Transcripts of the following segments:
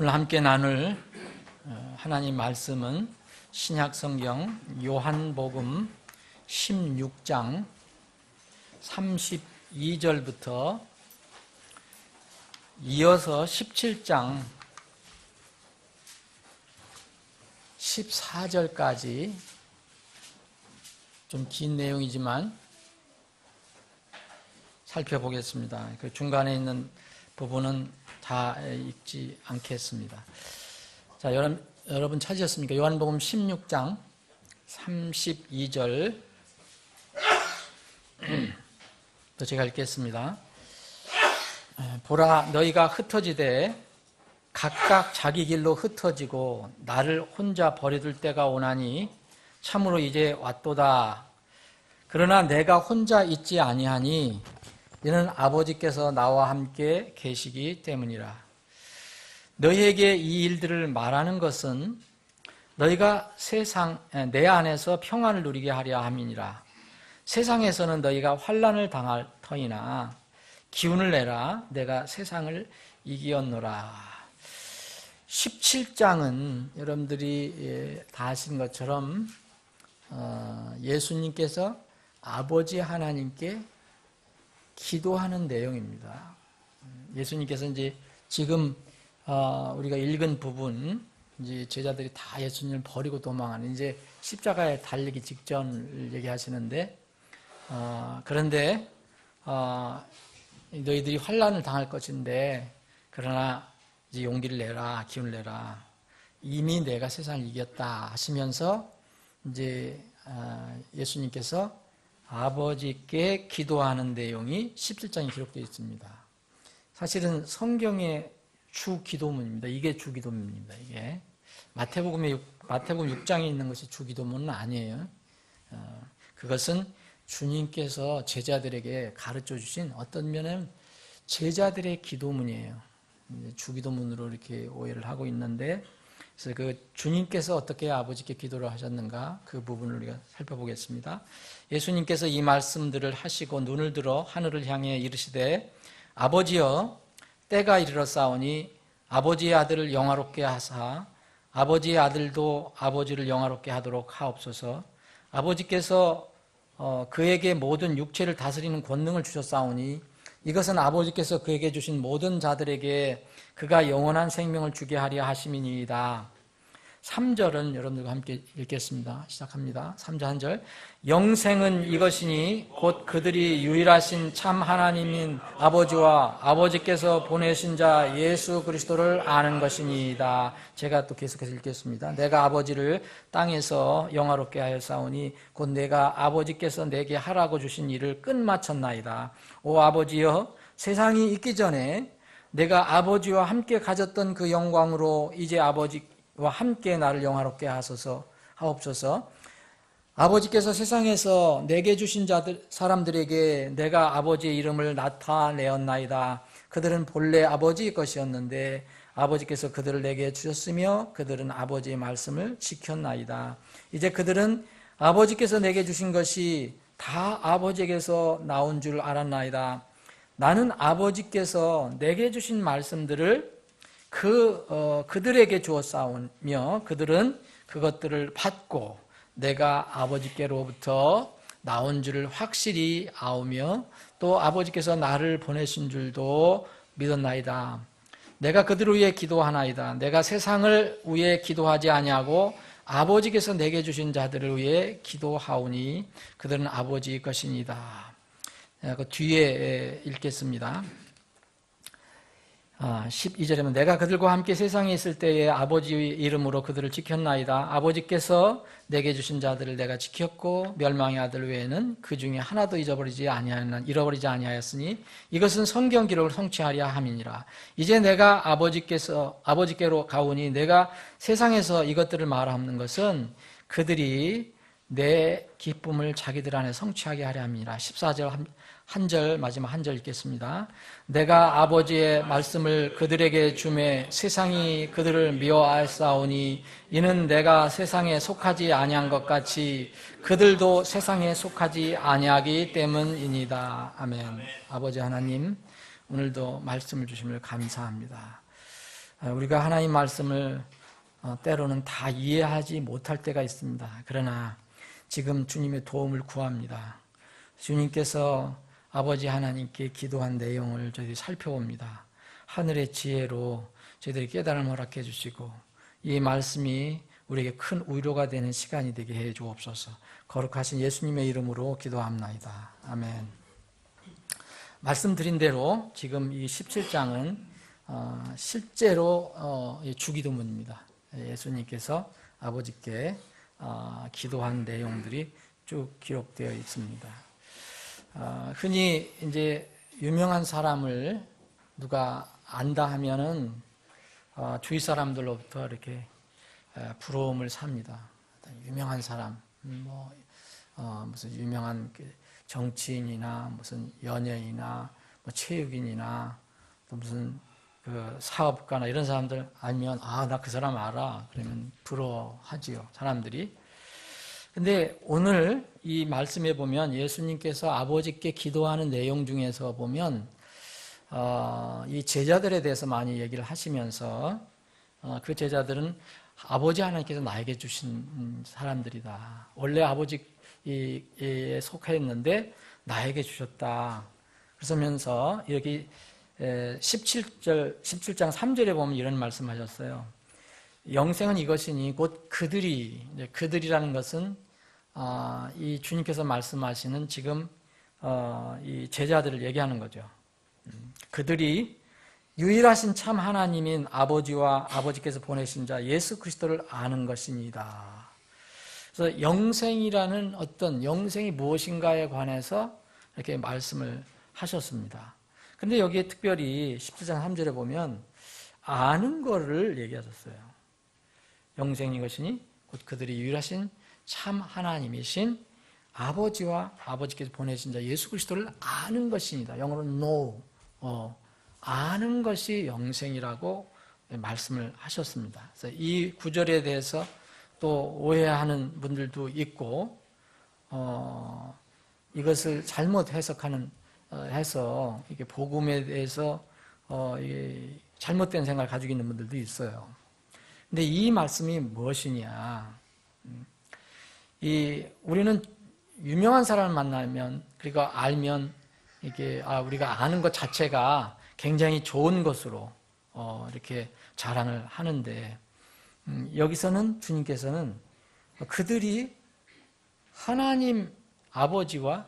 오늘 함께 나눌 하나님 말씀은 신약성경 요한복음 16장 32절부터 이어서 17장 14절까지 좀 긴 내용이지만 살펴보겠습니다. 그 중간에 있는 부분은 다 읽지 않겠습니다. 자, 여러분 찾으셨습니까? 요한복음 16장 32절 또 제가 읽겠습니다. 보라, 너희가 흩어지되 각각 자기 길로 흩어지고 나를 혼자 버려둘 때가 오나니 참으로 이제 왔도다. 그러나 내가 혼자 있지 아니하니 이는 아버지께서 나와 함께 계시기 때문이라. 너희에게 이 일들을 말하는 것은 너희가 내 안에서 평안을 누리게 하려 함이니라. 세상에서는 너희가 환난을 당할 터이나 기운을 내라. 내가 세상을 이기었노라. 17장은 여러분들이 다 아신 것처럼 예수님께서 아버지 하나님께 기도하는 내용입니다. 예수님께서 이제 지금 우리가 읽은 부분, 이제 제자들이 다 예수님을 버리고 도망하는 이제 십자가에 달리기 직전을 얘기하시는데, 그런데 너희들이 환난을 당할 것인데, 그러나 이제 용기를 내라, 기운을 내라. 이미 내가 세상을 이겼다 하시면서 이제 예수님께서 아버지께 기도하는 내용이 17장에 기록되어 있습니다. 사실은 성경의 주 기도문입니다. 이게 주 기도문입니다. 이게 마태복음 6장에 있는 것이 주 기도문은 아니에요. 그것은 주님께서 제자들에게 가르쳐 주신 어떤 면은 제자들의 기도문이에요. 주 기도문으로 이렇게 오해를 하고 있는데, 그래서 그 주님께서 어떻게 아버지께 기도를 하셨는가 그 부분을 우리가 살펴보겠습니다. 예수님께서 이 말씀들을 하시고 눈을 들어 하늘을 향해 이르시되 아버지여 때가 이르렀사오니 아버지의 아들을 영화롭게 하사 아버지의 아들도 아버지를 영화롭게 하도록 하옵소서. 아버지께서 그에게 모든 육체를 다스리는 권능을 주셨사오니 이것은 아버지께서 그에게 주신 모든 자들에게 그가 영원한 생명을 주게 하려 하심이니이다. 3절은 여러분들과 함께 읽겠습니다. 시작합니다. 3절 1절. 영생은 이것이니 곧 그들이 유일하신 참 하나님인 아버지와 아버지께서 보내신 자 예수 그리스도를 아는 것이니이다. 제가 또 계속해서 읽겠습니다. 내가 아버지를 땅에서 영화롭게 하였사오니 곧 내가 아버지께서 내게 하라고 주신 일을 끝마쳤나이다. 오 아버지여, 세상이 있기 전에 내가 아버지와 함께 가졌던 그 영광으로 이제 아버지와 함께 나를 영화롭게 하옵소서. 아버지께서 세상에서 내게 주신 사람들에게 내가 아버지의 이름을 나타내었나이다. 그들은 본래 아버지의 것이었는데 아버지께서 그들을 내게 주셨으며 그들은 아버지의 말씀을 지켰나이다. 이제 그들은 아버지께서 내게 주신 것이 다 아버지에게서 나온 줄 알았나이다. 나는 아버지께서 내게 주신 말씀들을 그들에게 주었사오며 그들은 그것들을 받고 내가 아버지께로부터 나온 줄을 확실히 아오며 또 아버지께서 나를 보내신 줄도 믿었나이다. 내가 그들을 위해 기도하나이다. 내가 세상을 위해 기도하지 아니하고 아버지께서 내게 주신 자들을 위해 기도하오니 그들은 아버지의 것이니이다. 그 뒤에 읽겠습니다. 12절에는 내가 그들과 함께 세상에 있을 때에 아버지의 이름으로 그들을 지켰나이다. 아버지께서 내게 주신 자들을 내가 지켰고 멸망의 아들 외에는 그 중에 하나도 잃어버리지 아니하였으니 이것은 성경 기록을 성취하려 함이니라. 이제 내가 아버지께로 가오니 내가 세상에서 이것들을 말하는 것은 그들이 내 기쁨을 자기들 안에 성취하게 하려 함이니라. 14절 마지막 한 절 읽겠습니다. 내가 아버지의 말씀을 그들에게 주매 세상이 그들을 미워하였사오니 이는 내가 세상에 속하지 아니한 것 같이 그들도 세상에 속하지 아니하기 때문이니이다. 아멘. 아버지 하나님, 오늘도 말씀을 주심을 감사합니다. 우리가 하나님 말씀을 때로는 다 이해하지 못할 때가 있습니다. 그러나 지금 주님의 도움을 구합니다. 주님께서 아버지 하나님께 기도한 내용을 저희들이 살펴봅니다. 하늘의 지혜로 저희들이 깨달음을 허락해 주시고 이 말씀이 우리에게 큰 위로가 되는 시간이 되게 해 주옵소서. 거룩하신 예수님의 이름으로 기도합나이다. 아멘. 말씀드린 대로 지금 이 17장은 실제로 주기도문입니다. 예수님께서 아버지께 기도한 내용들이 쭉 기록되어 있습니다. 흔히 이제 유명한 사람을 누가 안다 하면은 주위 사람들로부터 이렇게 부러움을 삽니다. 유명한 사람, 무슨 유명한 정치인이나 무슨 연예인이나 뭐 체육인이나 또 무슨 그 사업가나 이런 사람들 알면 나 그 사람 알아. 그러면 부러워하지요, 사람들이. 근데 오늘 이 말씀에 보면 예수님께서 아버지께 기도하는 내용 중에서 보면 이 제자들에 대해서 많이 얘기를 하시면서 그 제자들은 아버지 하나님께서 나에게 주신 사람들이다. 원래 아버지에 속했는데 나에게 주셨다. 그러면서 여기 17장 3절에 보면 이런 말씀하셨어요. 영생은 이것이니 곧 그들이라는 것은 이 주님께서 말씀하시는 지금 이 제자들을 얘기하는 거죠. 그들이 유일하신 참 하나님인 아버지와 아버지께서 보내신 자 예수 그리스도를 아는 것입니다. 그래서 영생이라는 어떤 영생이 무엇인가에 관해서 이렇게 말씀을 하셨습니다. 근데 여기에 특별히 17장 3절에 보면 아는 거를 얘기하셨어요. 영생이 것이니 곧 그들이 유일하신 참 하나님이신 아버지와 아버지께서 보내신 자 예수 그리스도를 아는 것입니다. 영어로 know, 아는 것이 영생이라고 말씀을 하셨습니다. 그래서 이 구절에 대해서 또 오해하는 분들도 있고 이것을 잘못 해서 이게 복음에 대해서 잘못된 생각을 가지고 있는 분들도 있어요. 근데 이 말씀이 무엇이냐? 우리는 유명한 사람을 만나면 그리고 알면 이게 우리가 아는 것 자체가 굉장히 좋은 것으로 이렇게 자랑을 하는데 여기서는 주님께서는 그들이 하나님 아버지와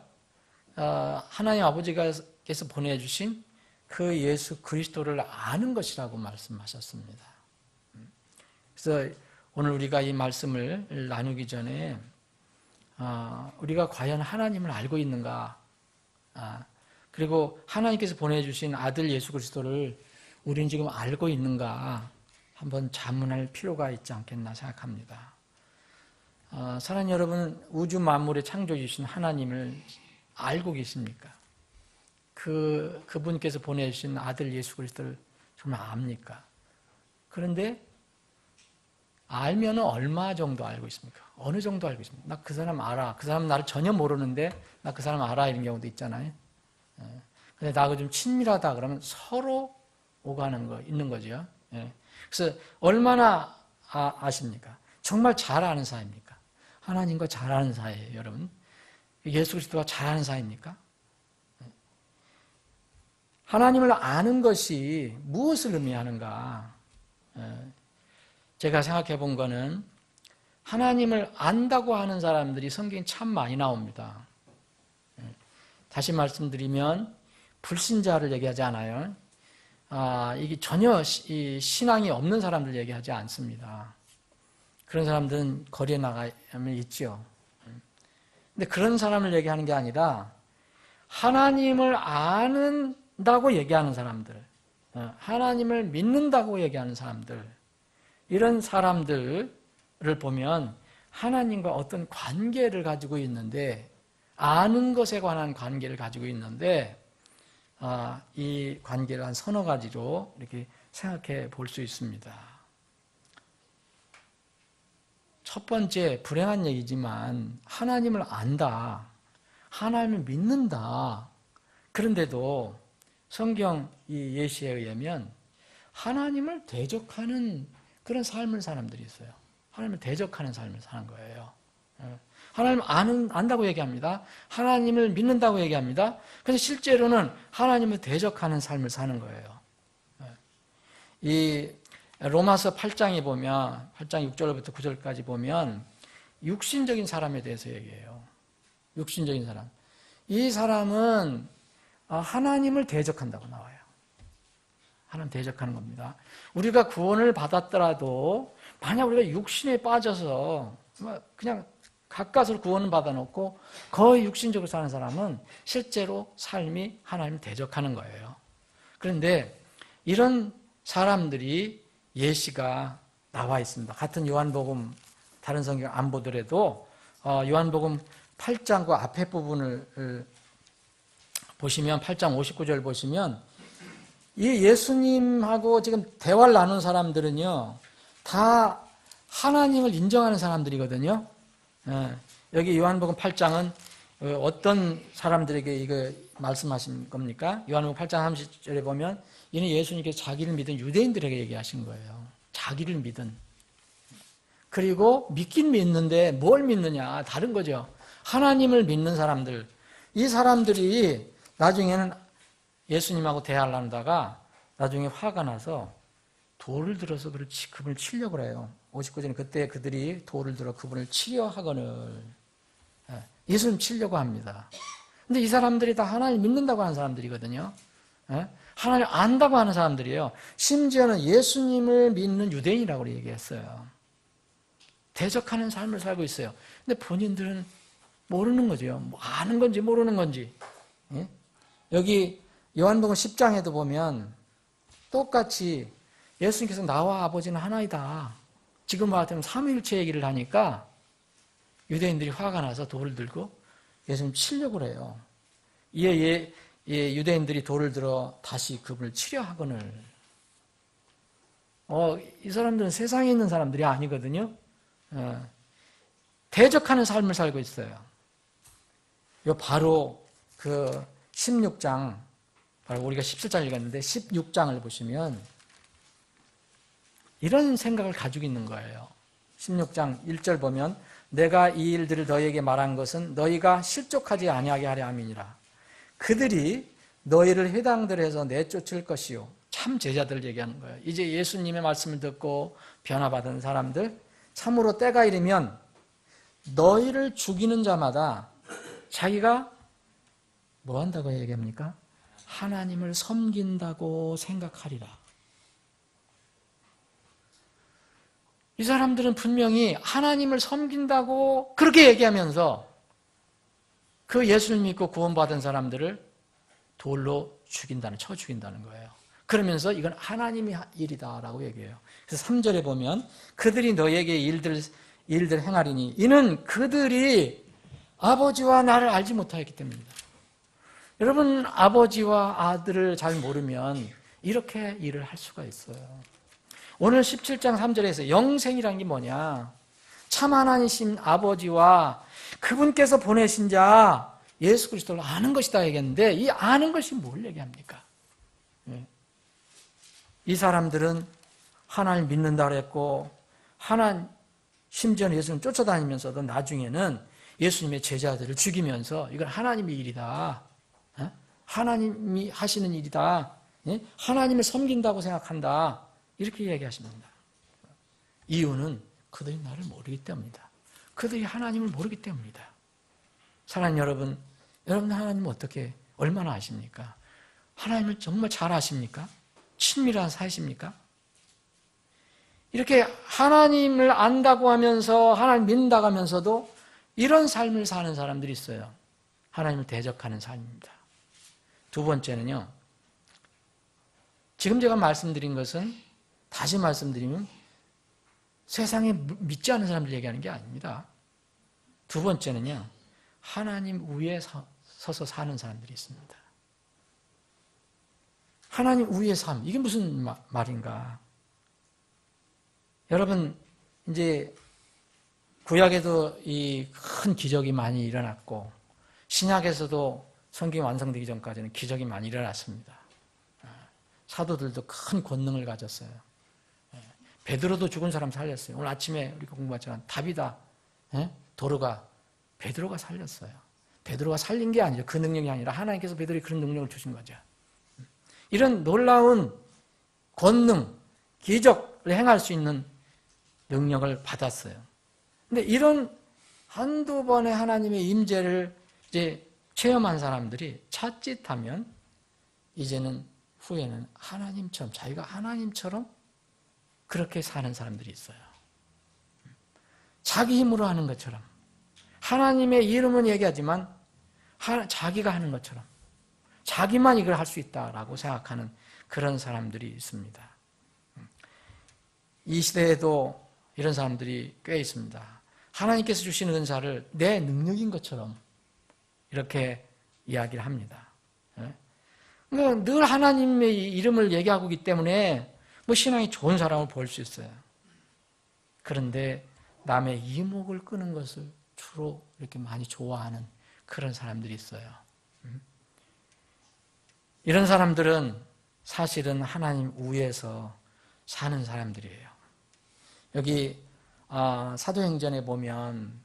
하나님 아버지께서 보내주신 그 예수 그리스도를 아는 것이라고 말씀하셨습니다. 그래서 오늘 우리가 이 말씀을 나누기 전에 우리가 과연 하나님을 알고 있는가, 그리고 하나님께서 보내주신 아들 예수 그리스도를 우리는 지금 알고 있는가 한번 자문할 필요가 있지 않겠나 생각합니다. 사랑하는 여러분, 우주 만물의 창조주신 하나님을 알고 계십니까? 그분께서 보내주신 아들 예수 그리스도를 정말 압니까? 그런데 알면 얼마 정도 알고 있습니까? 어느 정도 알고 있습니까? 나 그 사람 알아. 그 사람 나를 전혀 모르는데 나 그 사람 알아. 이런 경우도 있잖아요. 근데 나하고 좀 친밀하다 그러면 서로 오가는 거 있는 거죠. 그래서 얼마나 아십니까? 정말 잘 아는 사이입니까? 하나님과 잘 아는 사이예요, 여러분. 예수 그리스도와 잘 아는 사이입니까? 하나님을 아는 것이 무엇을 의미하는가? 제가 생각해 본 거는 하나님을 안다고 하는 사람들이 성경에 참 많이 나옵니다. 다시 말씀드리면 불신자를 얘기하지 않아요. 이게 전혀 신앙이 없는 사람들 얘기하지 않습니다. 그런 사람들은 거리에 나가면 있죠. 근데 그런 사람을 얘기하는 게 아니라 하나님을 안다고 얘기하는 사람들, 하나님을 믿는다고 얘기하는 사람들, 이런 사람들을 보면 하나님과 어떤 관계를 가지고 있는데, 아는 것에 관한 관계를 가지고 있는데, 이 관계를 한 서너 가지로 이렇게 생각해 볼 수 있습니다. 첫 번째, 불행한 얘기지만 하나님을 안다, 하나님을 믿는다. 그런데도 성경 이 예시에 의하면 하나님을 대적하는 그런 삶을 사는 사람들이 있어요. 하나님을 대적하는 삶을 사는 거예요. 하나님을 안다고 얘기합니다. 하나님을 믿는다고 얘기합니다. 그런데 실제로는 하나님을 대적하는 삶을 사는 거예요. 이 로마서 8장에 보면 8장 6절부터 9절까지 보면 육신적인 사람에 대해서 얘기해요. 육신적인 사람. 이 사람은 하나님을 대적한다고 나와요. 하나님 대적하는 겁니다. 우리가 구원을 받았더라도 만약 우리가 육신에 빠져서 그냥 가까스로 구원을 받아놓고 거의 육신적으로 사는 사람은 실제로 삶이 하나님을 대적하는 거예요. 그런데 이런 사람들이 예시가 나와 있습니다. 같은 요한복음 다른 성경 안 보더라도 요한복음 8장과 앞에 부분을 보시면 8장 59절 보시면 이 예수님하고 지금 대화를 나눈 사람들은요 다 하나님을 인정하는 사람들이거든요. 여기 요한복음 8장은 어떤 사람들에게 이거 말씀하신 겁니까? 요한복음 8장 30절에 보면 이는 예수님께서 자기를 믿은 유대인들에게 얘기하신 거예요. 자기를 믿은. 그리고 믿긴 믿는데 뭘 믿느냐? 다른 거죠. 하나님을 믿는 사람들. 이 사람들이 나중에는 예수님하고 대화를 나누다가 나중에 화가 나서 돌을 들어서 그분을 치려고 해요. 59절에 그때 그들이 돌을 들어 그분을 치려 하거늘 예수님 치려고 합니다. 근데 이 사람들이 다 하나님 믿는다고 하는 사람들이거든요. 하나님 안다고 하는 사람들이에요. 심지어는 예수님을 믿는 유대인이라고 얘기했어요. 대적하는 삶을 살고 있어요. 근데 본인들은 모르는 거죠. 뭐 아는 건지 모르는 건지. 여기 요한복음 10장에도 보면 똑같이 예수님께서 나와 아버지는 하나이다. 지금 말하면 삼위일체 얘기를 하니까 유대인들이 화가 나서 돌을 들고 예수님 치려고 해요. 이에 유대인들이 돌을 들어 다시 그분을 치려 하거늘. 이 사람들은 세상에 있는 사람들이 아니거든요. 대적하는 삶을 살고 있어요. 바로 그 16장, 바로 우리가 17장 읽었는데 16장을 보시면 이런 생각을 가지고 있는 거예요. 16장 1절 보면 내가 이 일들을 너희에게 말한 것은 너희가 실족하지 아니하게 하려 함이니라. 그들이 너희를 회당들에서 내쫓을 것이요. 참 제자들 얘기하는 거예요. 이제 예수님의 말씀을 듣고 변화받은 사람들, 참으로 때가 이르면 너희를 죽이는 자마다 자기가 뭐 한다고 얘기합니까? 하나님을 섬긴다고 생각하리라. 이 사람들은 분명히 하나님을 섬긴다고 그렇게 얘기하면서 그 예수를 믿고 구원받은 사람들을 돌로 쳐 죽인다는 거예요. 그러면서 이건 하나님의 일이다라고 얘기해요. 그래서 3절에 보면 그들이 너에게 일들 행하리니 이는 그들이 아버지와 나를 알지 못하였기 때문이다. 여러분, 아버지와 아들을 잘 모르면 이렇게 일을 할 수가 있어요. 오늘 17장 3절에서 영생이란 게 뭐냐? 참 하나님이신 아버지와 그분께서 보내신 자 예수 그리스도를 아는 것이다 얘기했는데 이 아는 것이 뭘 얘기합니까? 이 사람들은 하나님 믿는다 그랬고 심지어는 예수님 쫓아다니면서도 나중에는 예수님의 제자들을 죽이면서 이건 하나님의 일이다. 하나님이 하시는 일이다. 하나님을 섬긴다고 생각한다. 이렇게 얘기하십니다. 이유는 그들이 나를 모르기 때문이다. 그들이 하나님을 모르기 때문이다. 사랑하는 여러분, 여러분은 하나님을 어떻게 얼마나 아십니까? 하나님을 정말 잘 아십니까? 친밀한 사이십니까? 이렇게 하나님을 안다고 하면서 하나님 믿는다고 하면서도 이런 삶을 사는 사람들이 있어요. 하나님을 대적하는 삶입니다. 두 번째는요. 지금 제가 말씀드린 것은 다시 말씀드리면 세상에 믿지 않는 사람들 얘기하는 게 아닙니다. 두 번째는요. 하나님 위에 서서 사는 사람들이 있습니다. 하나님 위의 삶, 이게 무슨 말인가? 여러분, 이제 구약에도 이 큰 기적이 많이 일어났고 신약에서도 성경이 완성되기 전까지는 기적이 많이 일어났습니다. 사도들도 큰 권능을 가졌어요. 베드로도 죽은 사람 살렸어요. 오늘 아침에 우리가 공부했지만 다비다, 도르가, 베드로가 살렸어요. 베드로가 살린 게 아니죠. 그 능력이 아니라 하나님께서 베드로에게 그런 능력을 주신 거죠. 이런 놀라운 권능, 기적을 행할 수 있는 능력을 받았어요. 근데 이런 한두 번의 하나님의 임재를 이제 체험한 사람들이 자칫하면 이제는 후에는 하나님처럼, 자기가 하나님처럼 그렇게 사는 사람들이 있어요. 자기 힘으로 하는 것처럼. 하나님의 이름은 얘기하지만 자기가 하는 것처럼. 자기만 이걸 할 수 있다라고 생각하는 그런 사람들이 있습니다. 이 시대에도 이런 사람들이 꽤 있습니다. 하나님께서 주시는 은사를 내 능력인 것처럼 이렇게 이야기를 합니다. 그러니까 늘 하나님의 이름을 얘기하고 있기 때문에 뭐 신앙이 좋은 사람을 볼 수 있어요. 그런데 남의 이목을 끄는 것을 주로 이렇게 많이 좋아하는 그런 사람들이 있어요. 이런 사람들은 사실은 하나님 위에서 사는 사람들이에요. 여기 사도행전에 보면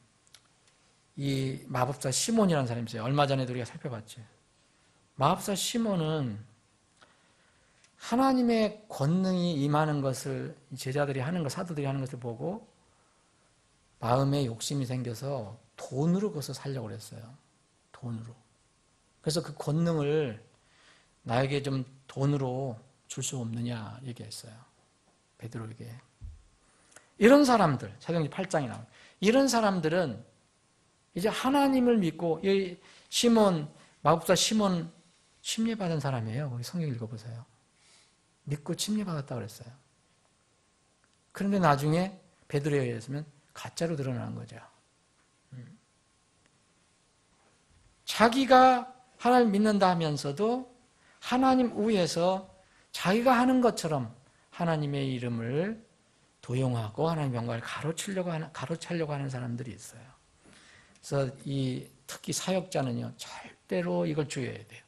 이 마법사 시몬이라는 사람이 있어요. 얼마 전에도 우리가 살펴봤죠. 마법사 시몬은 하나님의 권능이 임하는 것을 제자들이 하는 것, 사도들이 하는 것을 보고 마음에 욕심이 생겨서 돈으로 그것을 살려고 그랬어요. 돈으로. 그래서 그 권능을 나에게 좀 돈으로 줄 수 없느냐 얘기했어요. 베드로에게. 이런 사람들, 사도행전 8장에 나와요. 이런 사람들은 이제 하나님을 믿고, 이 시몬, 마법사 시몬 침례받은 사람이에요. 거기 성경 읽어보세요. 믿고 침례받았다고 그랬어요. 그런데 나중에 베드로에 의해서는 가짜로 드러나는 거죠. 자기가 하나님 믿는다 하면서도 하나님 위에서 자기가 하는 것처럼 하나님의 이름을 도용하고 하나님 영광을 가로채려고 하는 사람들이 있어요. 그래서 특히 사역자는요, 절대로 이걸 주의해야 돼요.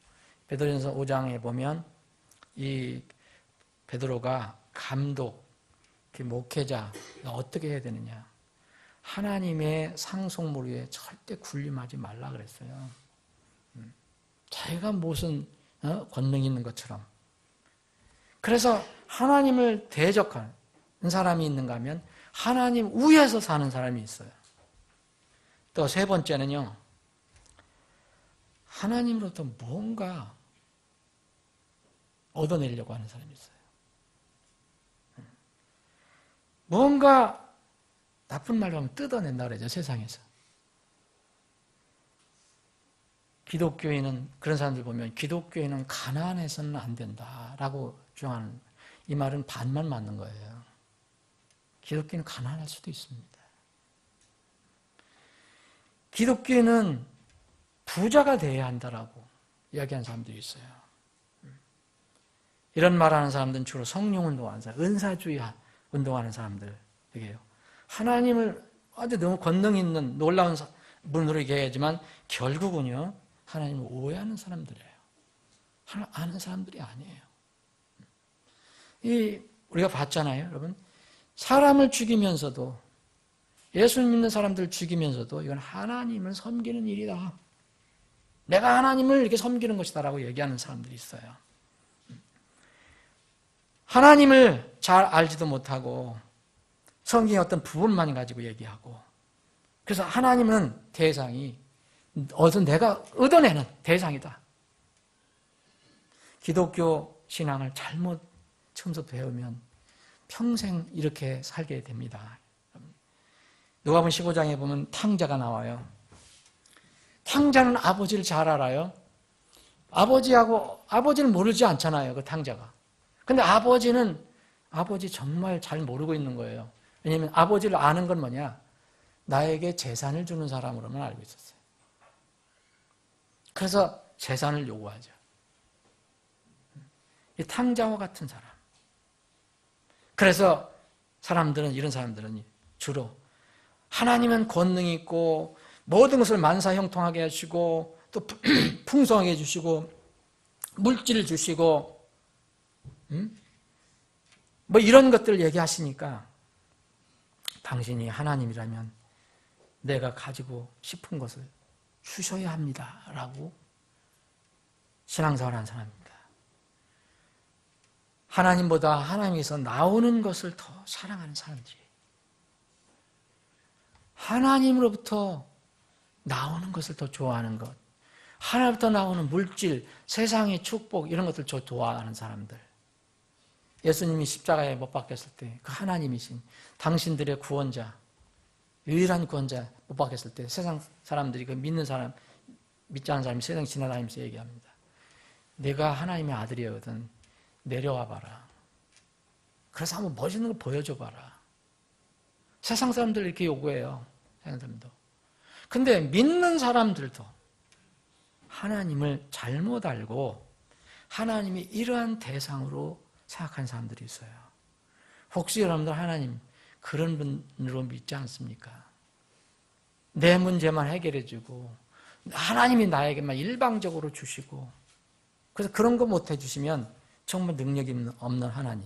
베드로전서 5장에 보면 이 베드로가 감독, 목회자 어떻게 해야 되느냐? 하나님의 상속물 위에 절대 군림하지 말라 그랬어요. 자기가 무슨 권능이 있는 것처럼. 그래서 하나님을 대적하는 사람이 있는가 하면 하나님 위에서 사는 사람이 있어요. 또 세 번째는요, 하나님으로부터 뭔가 얻어내려고 하는 사람이 있어요. 뭔가 나쁜 말로 하면 뜯어낸다 그러죠, 세상에서. 기독교인은, 그런 사람들 보면 기독교인은 가난해서는 안 된다라고 주장하는, 이 말은 반만 맞는 거예요. 기독교인은 가난할 수도 있습니다. 기독교인은 부자가 되어야 한다라고 이야기하는 사람들이 있어요. 이런 말하는 사람들은 주로 성령운동하는 사람, 은사주의 운동하는 사람들이에요. 하나님을 아주 너무 권능 있는 놀라운 분으로 얘기하지만 결국은요, 하나님을 오해하는 사람들이에요. 아는 사람들이 아니에요. 우리가 봤잖아요, 여러분. 사람을 죽이면서도, 예수 믿는 사람들을 죽이면서도 이건 하나님을 섬기는 일이다. 내가 하나님을 이렇게 섬기는 것이다라고 얘기하는 사람들이 있어요. 하나님을 잘 알지도 못하고 성경의 어떤 부분만 가지고 얘기하고, 그래서 하나님은 대상이 내가 얻어내는 대상이다. 기독교 신앙을 잘못 처음부터 배우면 평생 이렇게 살게 됩니다. 누가복음 15장에 보면 탕자가 나와요. 탕자는 아버지를 잘 알아요. 아버지는 모르지 않잖아요, 그 탕자가. 근데 아버지 정말 잘 모르고 있는 거예요. 왜냐하면 아버지를 아는 건 뭐냐? 나에게 재산을 주는 사람으로만 알고 있었어요. 그래서 재산을 요구하죠. 이 탕자와 같은 사람. 그래서 이런 사람들은 주로 하나님은 권능이 있고 모든 것을 만사형통하게 하시고 또 풍성하게 해주시고 물질을 주시고 뭐 이런 것들을 얘기하시니까 당신이 하나님이라면 내가 가지고 싶은 것을 주셔야 합니다. 라고 신앙생활하는 사람입니다. 하나님보다 하나님에서 나오는 것을 더 사랑하는 사람들이에요. 하나님으로부터 나오는 것을 더 좋아하는 것, 하나님부터 나오는 물질, 세상의 축복 이런 것들 좋아하는 사람들. 예수님이 십자가에 못 박혔을 때 그 하나님이신 당신들의 구원자, 유일한 구원자 못 박혔을 때 세상 사람들이 그 믿는 사람, 믿지 않는 사람이 세상 지나다니면서 얘기합니다. 내가 하나님의 아들이거든. 내려와 봐라. 그래서 한번 멋있는 걸 보여줘 봐라. 세상 사람들 이렇게 요구해요. 세상 사람도. 근데 믿는 사람들도 하나님을 잘못 알고 하나님이 이러한 대상으로 생각한 사람들이 있어요. 혹시 여러분들 하나님 그런 분으로 믿지 않습니까? 내 문제만 해결해 주고 하나님이 나에게만 일방적으로 주시고 그래서 그런 거 못 해주시면 정말 능력이 없는 하나님.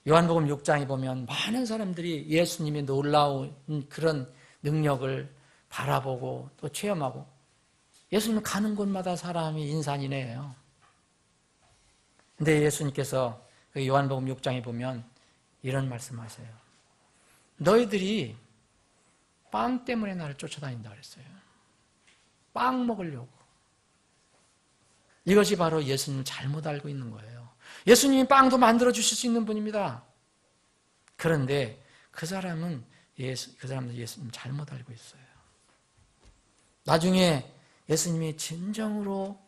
요한복음 6장에 보면 많은 사람들이 예수님의 놀라운 그런 능력을 바라보고 또 체험하고 예수님 가는 곳마다 사람이 인산이네요. 근데 예수님께서 요한복음 6장에 보면 이런 말씀하세요. 너희들이 빵 때문에 나를 쫓아다닌다 그랬어요. 빵 먹으려고. 이것이 바로 예수님을 잘못 알고 있는 거예요. 예수님이 빵도 만들어 주실 수 있는 분입니다. 그런데 그 사람은 예수님 잘못 알고 있어요. 나중에 예수님이 진정으로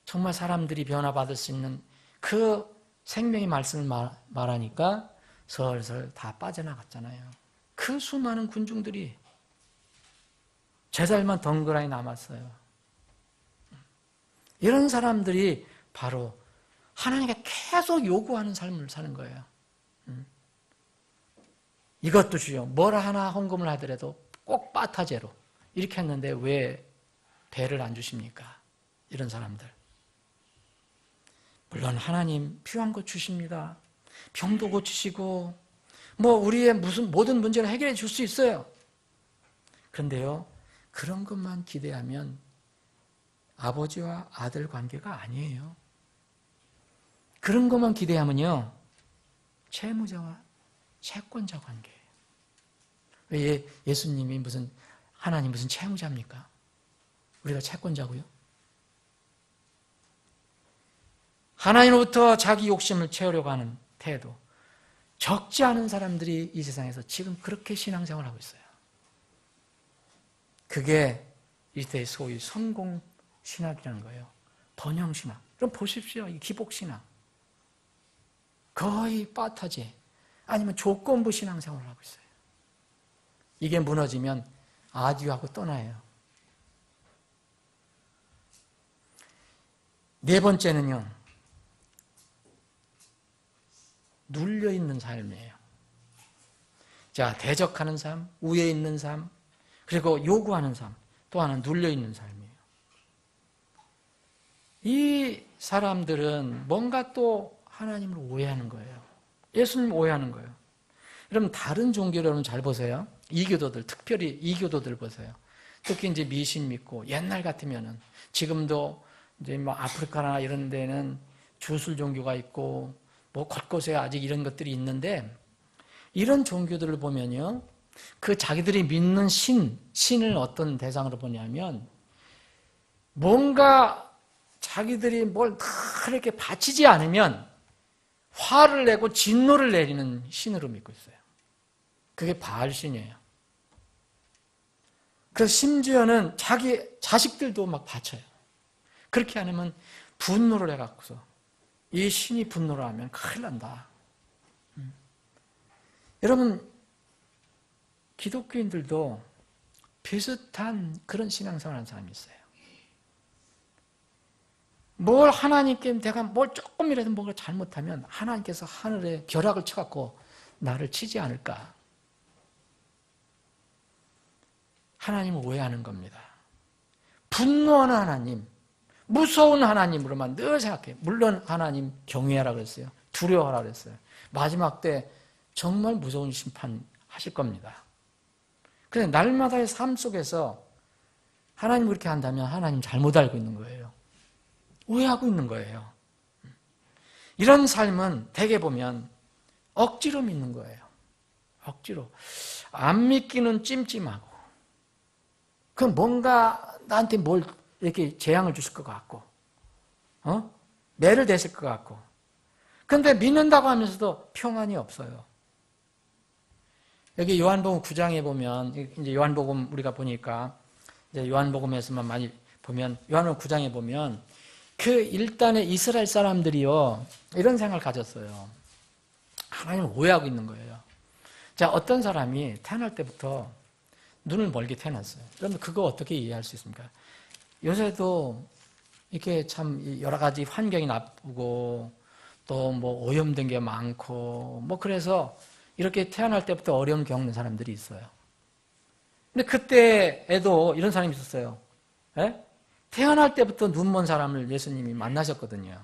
정말 사람들이 변화받을 수 있는 그 생명의 말씀을 말하니까 슬슬 다 빠져나갔잖아요. 그 수많은 군중들이 제자들만 덩그러니 남았어요. 이런 사람들이 바로 하나님께 계속 요구하는 삶을 사는 거예요. 이것도 주여. 뭘 하나 헌금을 하더라도 꼭 빠타제로. 이렇게 했는데 왜 배를 안 주십니까? 이런 사람들. 물론 하나님 필요한 거 주십니다. 병도 고치시고 뭐 우리의 무슨 모든 문제를 해결해 줄 수 있어요. 그런데요. 그런 것만 기대하면 아버지와 아들 관계가 아니에요. 그런 것만 기대하면요. 채무자와 채권자 관계예요. 왜 예수님이 하나님 무슨 채무자입니까? 우리가 채권자고요. 하나님으로부터 자기 욕심을 채우려고 하는 태도. 적지 않은 사람들이 이 세상에서 지금 그렇게 신앙생활을 하고 있어요. 그게 이때 소위 성공신학이라는 거예요. 번영신학. 그럼 보십시오. 이 기복신학. 거의 빠타제 아니면 조건부 신앙생활을 하고 있어요. 이게 무너지면 아디오하고 떠나요. 네 번째는요. 눌려있는 삶이에요. 자, 대적하는 삶, 우에 있는 삶, 그리고 요구하는 삶, 또 하나는 눌려있는 삶이에요. 이 사람들은 뭔가 또 하나님을 오해하는 거예요. 예수님 오해하는 거예요. 여러분 다른 종교를 여러분 잘 보세요. 이교도들, 특별히 이교도들 보세요. 특히 이제 미신 믿고 옛날 같으면은 지금도 이제 뭐 아프리카나 이런 데는 주술 종교가 있고 뭐 곳곳에 아직 이런 것들이 있는데 이런 종교들을 보면요. 그 자기들이 믿는 신을 어떤 대상으로 보냐면 뭔가 자기들이 뭘 다 이렇게 바치지 않으면 화를 내고 진노를 내리는 신으로 믿고 있어요. 그게 바알신이에요. 그래서 심지어는 자기 자식들도 막 바쳐요. 그렇게 안 하면 분노를 해갖고서 이 신이 분노를 하면 큰일 난다. 여러분 기독교인들도 비슷한 그런 신앙생활을 하는 사람이 있어요. 뭘 하나님께 내가 뭘 조금이라도 뭔가 잘못하면 하나님께서 하늘에 벼락을 쳐갖고 나를 치지 않을까. 하나님을 오해하는 겁니다. 분노하는 하나님, 무서운 하나님으로만 늘 생각해요. 물론 하나님 경외하라 그랬어요. 두려워하라 그랬어요. 마지막 때 정말 무서운 심판 하실 겁니다. 그런데 날마다의 삶 속에서 하나님 그렇게 한다면 하나님 잘못 알고 있는 거예요. 오해하고 있는 거예요. 이런 삶은 대개 보면 억지로 믿는 거예요. 억지로. 안 믿기는 찜찜하고, 그럼 뭔가 나한테 뭘 이렇게 재앙을 주실 것 같고, 매를 대실 것 같고, 근데 믿는다고 하면서도 평안이 없어요. 여기 요한복음 9장에 보면, 이제 요한복음 우리가 보니까, 이제 요한복음에서만 많이 보면, 요한복음 9장에 보면, 그 일단의 이스라엘 사람들이요, 이런 생각을 가졌어요. 하나님을 오해하고 있는 거예요. 자, 어떤 사람이 태어날 때부터 눈을 멀게 태어났어요. 그러면 그거 어떻게 이해할 수 있습니까? 요새도 이렇게 참 여러 가지 환경이 나쁘고 또 뭐 오염된 게 많고 뭐 그래서 이렇게 태어날 때부터 어려움 겪는 사람들이 있어요. 근데 그때에도 이런 사람이 있었어요. 예? 태어날 때부터 눈먼 사람을 예수님이 만나셨거든요.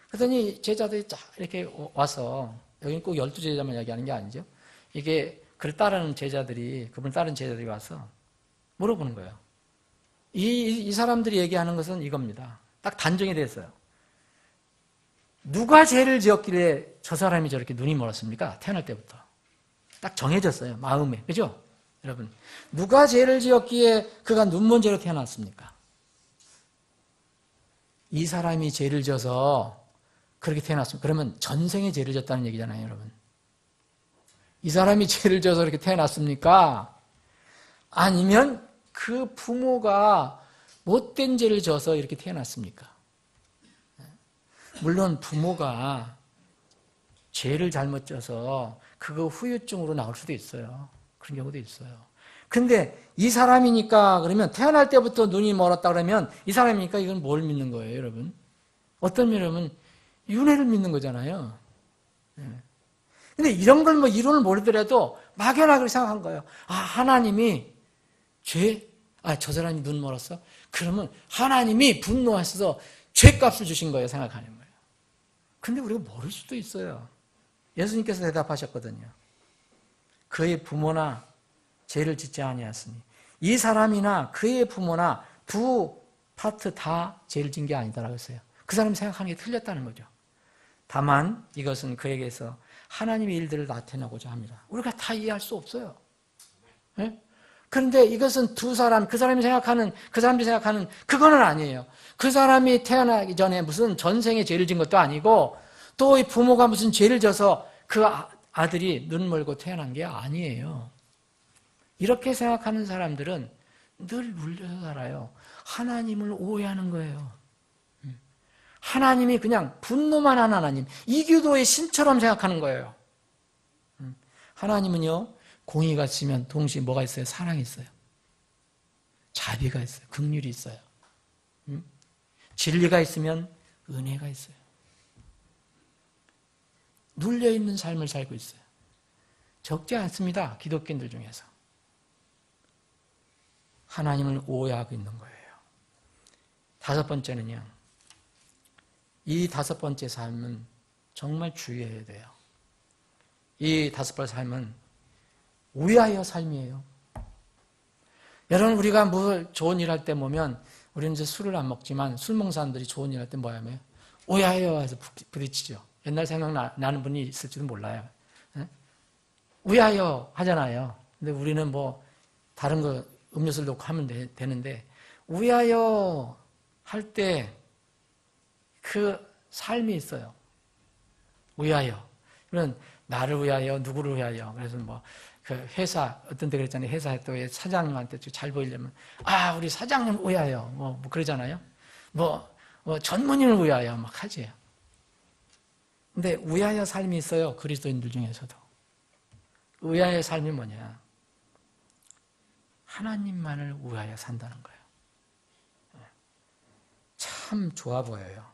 그러더니 제자들이 쫙 이렇게 와서, 여기는 꼭 12제자만 이야기하는 게 아니죠. 이게 그를 따르는 제자들이, 그분을 따르는 제자들이 와서 물어보는 거예요. 이 사람들이 얘기하는 것은 이겁니다. 딱 단정이 됐어요. 누가 죄를 지었길래 저 사람이 저렇게 눈이 멀었습니까? 태어날 때부터. 딱 정해졌어요. 마음에. 그죠? 여러분. 누가 죄를 지었기에 그가 눈먼 죄로 태어났습니까? 이 사람이 죄를 져서 그렇게 태어났습니다. 그러면 전생에 죄를 졌다는 얘기잖아요, 여러분. 이 사람이 죄를 져서 이렇게 태어났습니까? 아니면 그 부모가 못된 죄를 져서 이렇게 태어났습니까? 물론 부모가 죄를 잘못 져서 그거 후유증으로 나올 수도 있어요. 그런 경우도 있어요. 근데 이 사람이니까 그러면 태어날 때부터 눈이 멀었다 그러면 이 사람이니까 이건 뭘 믿는 거예요, 여러분? 어떤 면이면 윤회를 믿는 거잖아요. 근데 이런 걸 뭐 이론을 모르더라도 막연하게 생각한 거예요. 아, 하나님이 저 사람이 눈 멀었어? 그러면 하나님이 분노하셔서 죄값을 주신 거예요, 생각하는 거예요. 근데 우리가 모를 수도 있어요. 예수님께서 대답하셨거든요. 그의 부모나 죄를 짓지 아니하였으니 이 사람이나 그의 부모나 두 파트 다 죄를 진 게 아니다라고 했어요. 그 사람이 생각하는 게 틀렸다는 거죠. 다만 이것은 그에게서 하나님의 일들을 나타내고자 합니다. 우리가 다 이해할 수 없어요. 네? 그런데 이것은 그 사람들이 생각하는 그거는 아니에요. 그 사람이 태어나기 전에 무슨 전생에 죄를 진 것도 아니고 또 이 부모가 무슨 죄를 져서 그 아들이 눈 멀고 태어난 게 아니에요. 이렇게 생각하는 사람들은 늘 눌려서 살아요. 하나님을 오해하는 거예요. 하나님이 그냥 분노만 한 하나님, 이교도의 신처럼 생각하는 거예요. 하나님은요, 공의가 있으면 동시에 뭐가 있어요? 사랑이 있어요. 자비가 있어요. 긍휼이 있어요. 진리가 있으면 은혜가 있어요. 눌려있는 삶을 살고 있어요. 적지 않습니다. 기독교인들 중에서. 하나님을 오해하고 있는 거예요. 다섯 번째는요. 이 다섯 번째 삶은 정말 주의해야 돼요. 이 다섯 번째 삶은 위하여 삶이에요. 여러분, 우리가 뭐 좋은 일 할 때 보면 우리는 이제 술을 안 먹지만 술 먹는 사람들이 좋은 일 할 때 뭐 하면 위하여 해서 부딪히죠. 옛날 생각나는 분이 있을지도 몰라요. 위하여 하잖아요. 근데 우리는 뭐 다른 거 음료수를 놓고 하면 되는데 위하여 할 때 그 삶이 있어요. 위하여. 그러면 나를 위하여, 누구를 위하여. 그래서 뭐 그 회사 어떤 데 그랬잖아요. 회사에 또 사장님한테 잘 보이려면 우리 사장님 위하여 뭐 그러잖아요. 뭐 전무님을 위하여 막 하지. 근데 위하여 삶이 있어요. 그리스도인들 중에서도. 위하여 삶이 뭐냐? 하나님만을 위하여 산다는 거예요. 참 좋아 보여요.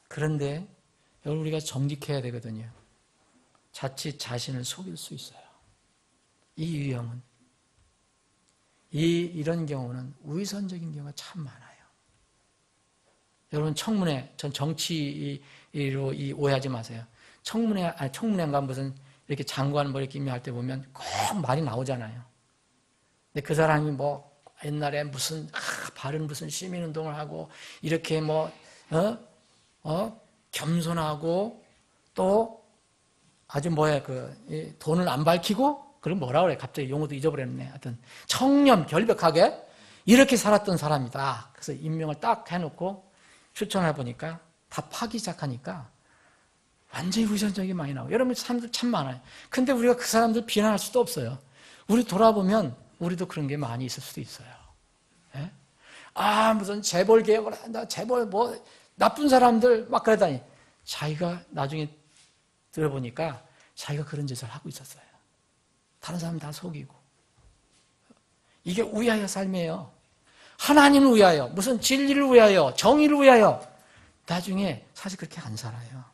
그런데 여러분, 우리가 정직해야 되거든요. 자칫 자신을 속일 수 있어요. 이 위험은, 이런 경우는 위선적인 경우가 참 많아요. 여러분 청문회, 전 정치로 오해하지 마세요. 청문회인가 무슨 이렇게 장관 뭐 이렇게 임명할 때 보면 꼭 말이 나오잖아요. 근데 그 사람이 뭐 옛날에 무슨 바른 무슨 시민운동을 하고 이렇게 뭐 겸손하고 또 아주 돈을 안 밝히고 그럼 뭐라 그래? 갑자기 용어도 잊어버렸네. 하여튼 청렴 결백하게 이렇게 살았던 사람이다. 그래서 임명을 딱 해놓고 추천해 보니까 다 파기 시작하니까 완전히 위선적이 많이 나와요. 여러분 사람들 참 많아요. 근데 우리가 그 사람들 비난할 수도 없어요. 우리 돌아보면 우리도 그런 게 많이 있을 수도 있어요. 예? 무슨 재벌 개혁을 한다. 재벌 뭐 나쁜 사람들 막 그러다니 자기가 나중에 들어보니까 자기가 그런 짓을 하고 있었어요. 다른 사람 다 속이고. 이게 우야의 삶이에요. 하나님을 위하여, 무슨 진리를 위하여, 정의를 위하여. 나중에 사실 그렇게 안 살아요.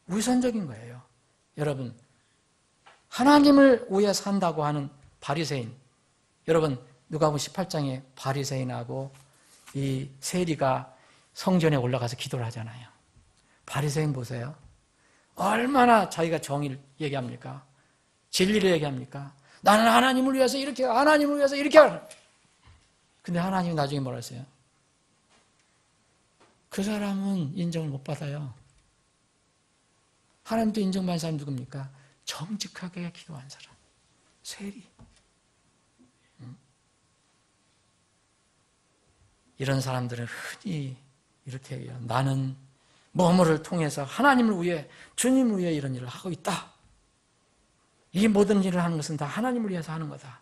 위선적인 거예요. 여러분, 하나님을 위해 산다고 하는 바리새인. 여러분, 누가복음 18장에 바리새인하고 이 세리가 성전에 올라가서 기도를 하잖아요. 바리새인 보세요. 얼마나 자기가 정의를 얘기합니까? 진리를 얘기합니까? 나는 하나님을 위해서 이렇게, 하나님을 위해서 이렇게 하라. 근데 하나님이 나중에 뭐라 했어요? 그 사람은 인정을 못 받아요. 하나님도 인정받는 사람이 누굽니까? 정직하게 기도한 사람. 세리. 이런 사람들은 흔히 이렇게 해요. 나는 뭐뭐를 통해서 하나님을 위해, 주님을 위해 이런 일을 하고 있다. 이 모든 일을 하는 것은 다 하나님을 위해서 하는 거다.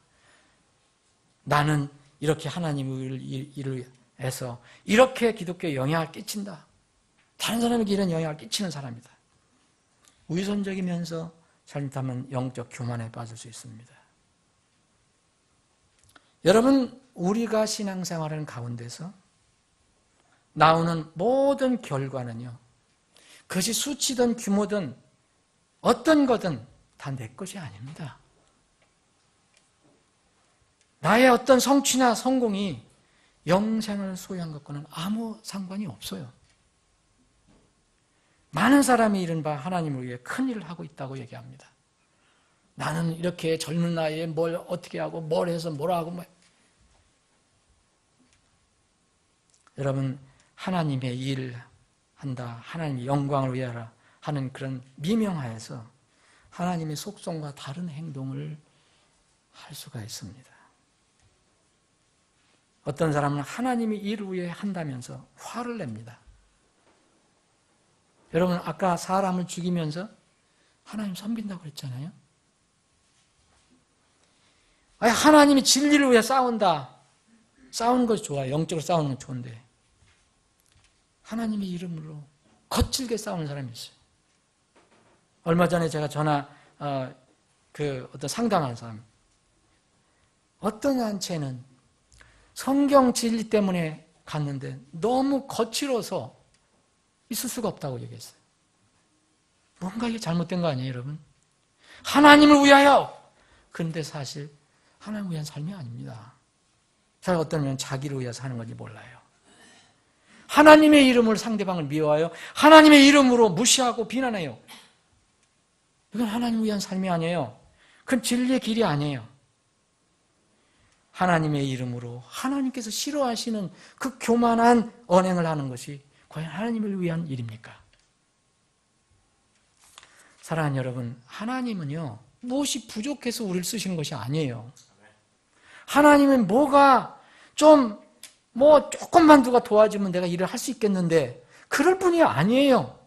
나는 이렇게 하나님을 일을 해서 이렇게 기독교에 영향을 끼친다. 다른 사람에게 이런 영향을 끼치는 사람이다. 위선적이면서 잘못하면 영적 교만에 빠질 수 있습니다. 여러분, 우리가 신앙생활하는 가운데서 나오는 모든 결과는요, 그것이 수치든 규모든 어떤 거든 다 내 것이 아닙니다. 나의 어떤 성취나 성공이 영생을 소유한 것과는 아무 상관이 없어요. 많은 사람이 이른바 하나님을 위해 큰 일을 하고 있다고 얘기합니다. 나는 이렇게 젊은 나이에 뭘 어떻게 하고 뭘 해서 뭘 하고 뭐. 여러분, 하나님의 일을 한다, 하나님의 영광을 위하라 하는 그런 미명하에서 하나님의 속성과 다른 행동을 할 수가 있습니다. 어떤 사람은 하나님의 일을 위해 한다면서 화를 냅니다. 여러분, 아까 사람을 죽이면서 하나님 섬긴다고 그랬잖아요. 아니, 하나님이 진리를 위해 싸운다. 싸우는 것이 좋아요. 영적으로 싸우는 건 좋은데 하나님의 이름으로 거칠게 싸우는 사람이 있어요. 얼마 전에 제가 어떤 상담한 사람, 어떤 한채는 성경 진리 때문에 갔는데 너무 거칠어서 있을 수가 없다고 얘기했어요. 뭔가 이게 잘못된 거 아니에요, 여러분? 하나님을 위하여! 그런데 사실 하나님을 위한 삶이 아닙니다. 잘 어떤 면 자기를 위해서 하는 건지 몰라요. 하나님의 이름을 상대방을 미워하여 하나님의 이름으로 무시하고 비난해요. 이건 하나님을 위한 삶이 아니에요. 그건 진리의 길이 아니에요. 하나님의 이름으로 하나님께서 싫어하시는 그 교만한 언행을 하는 것이 과연 하나님을 위한 일입니까? 사랑하는 여러분, 하나님은요, 무엇이 부족해서 우리를 쓰시는 것이 아니에요. 하나님은 뭐가 조금만 누가 도와주면 내가 일을 할 수 있겠는데, 그럴 뿐이 아니에요.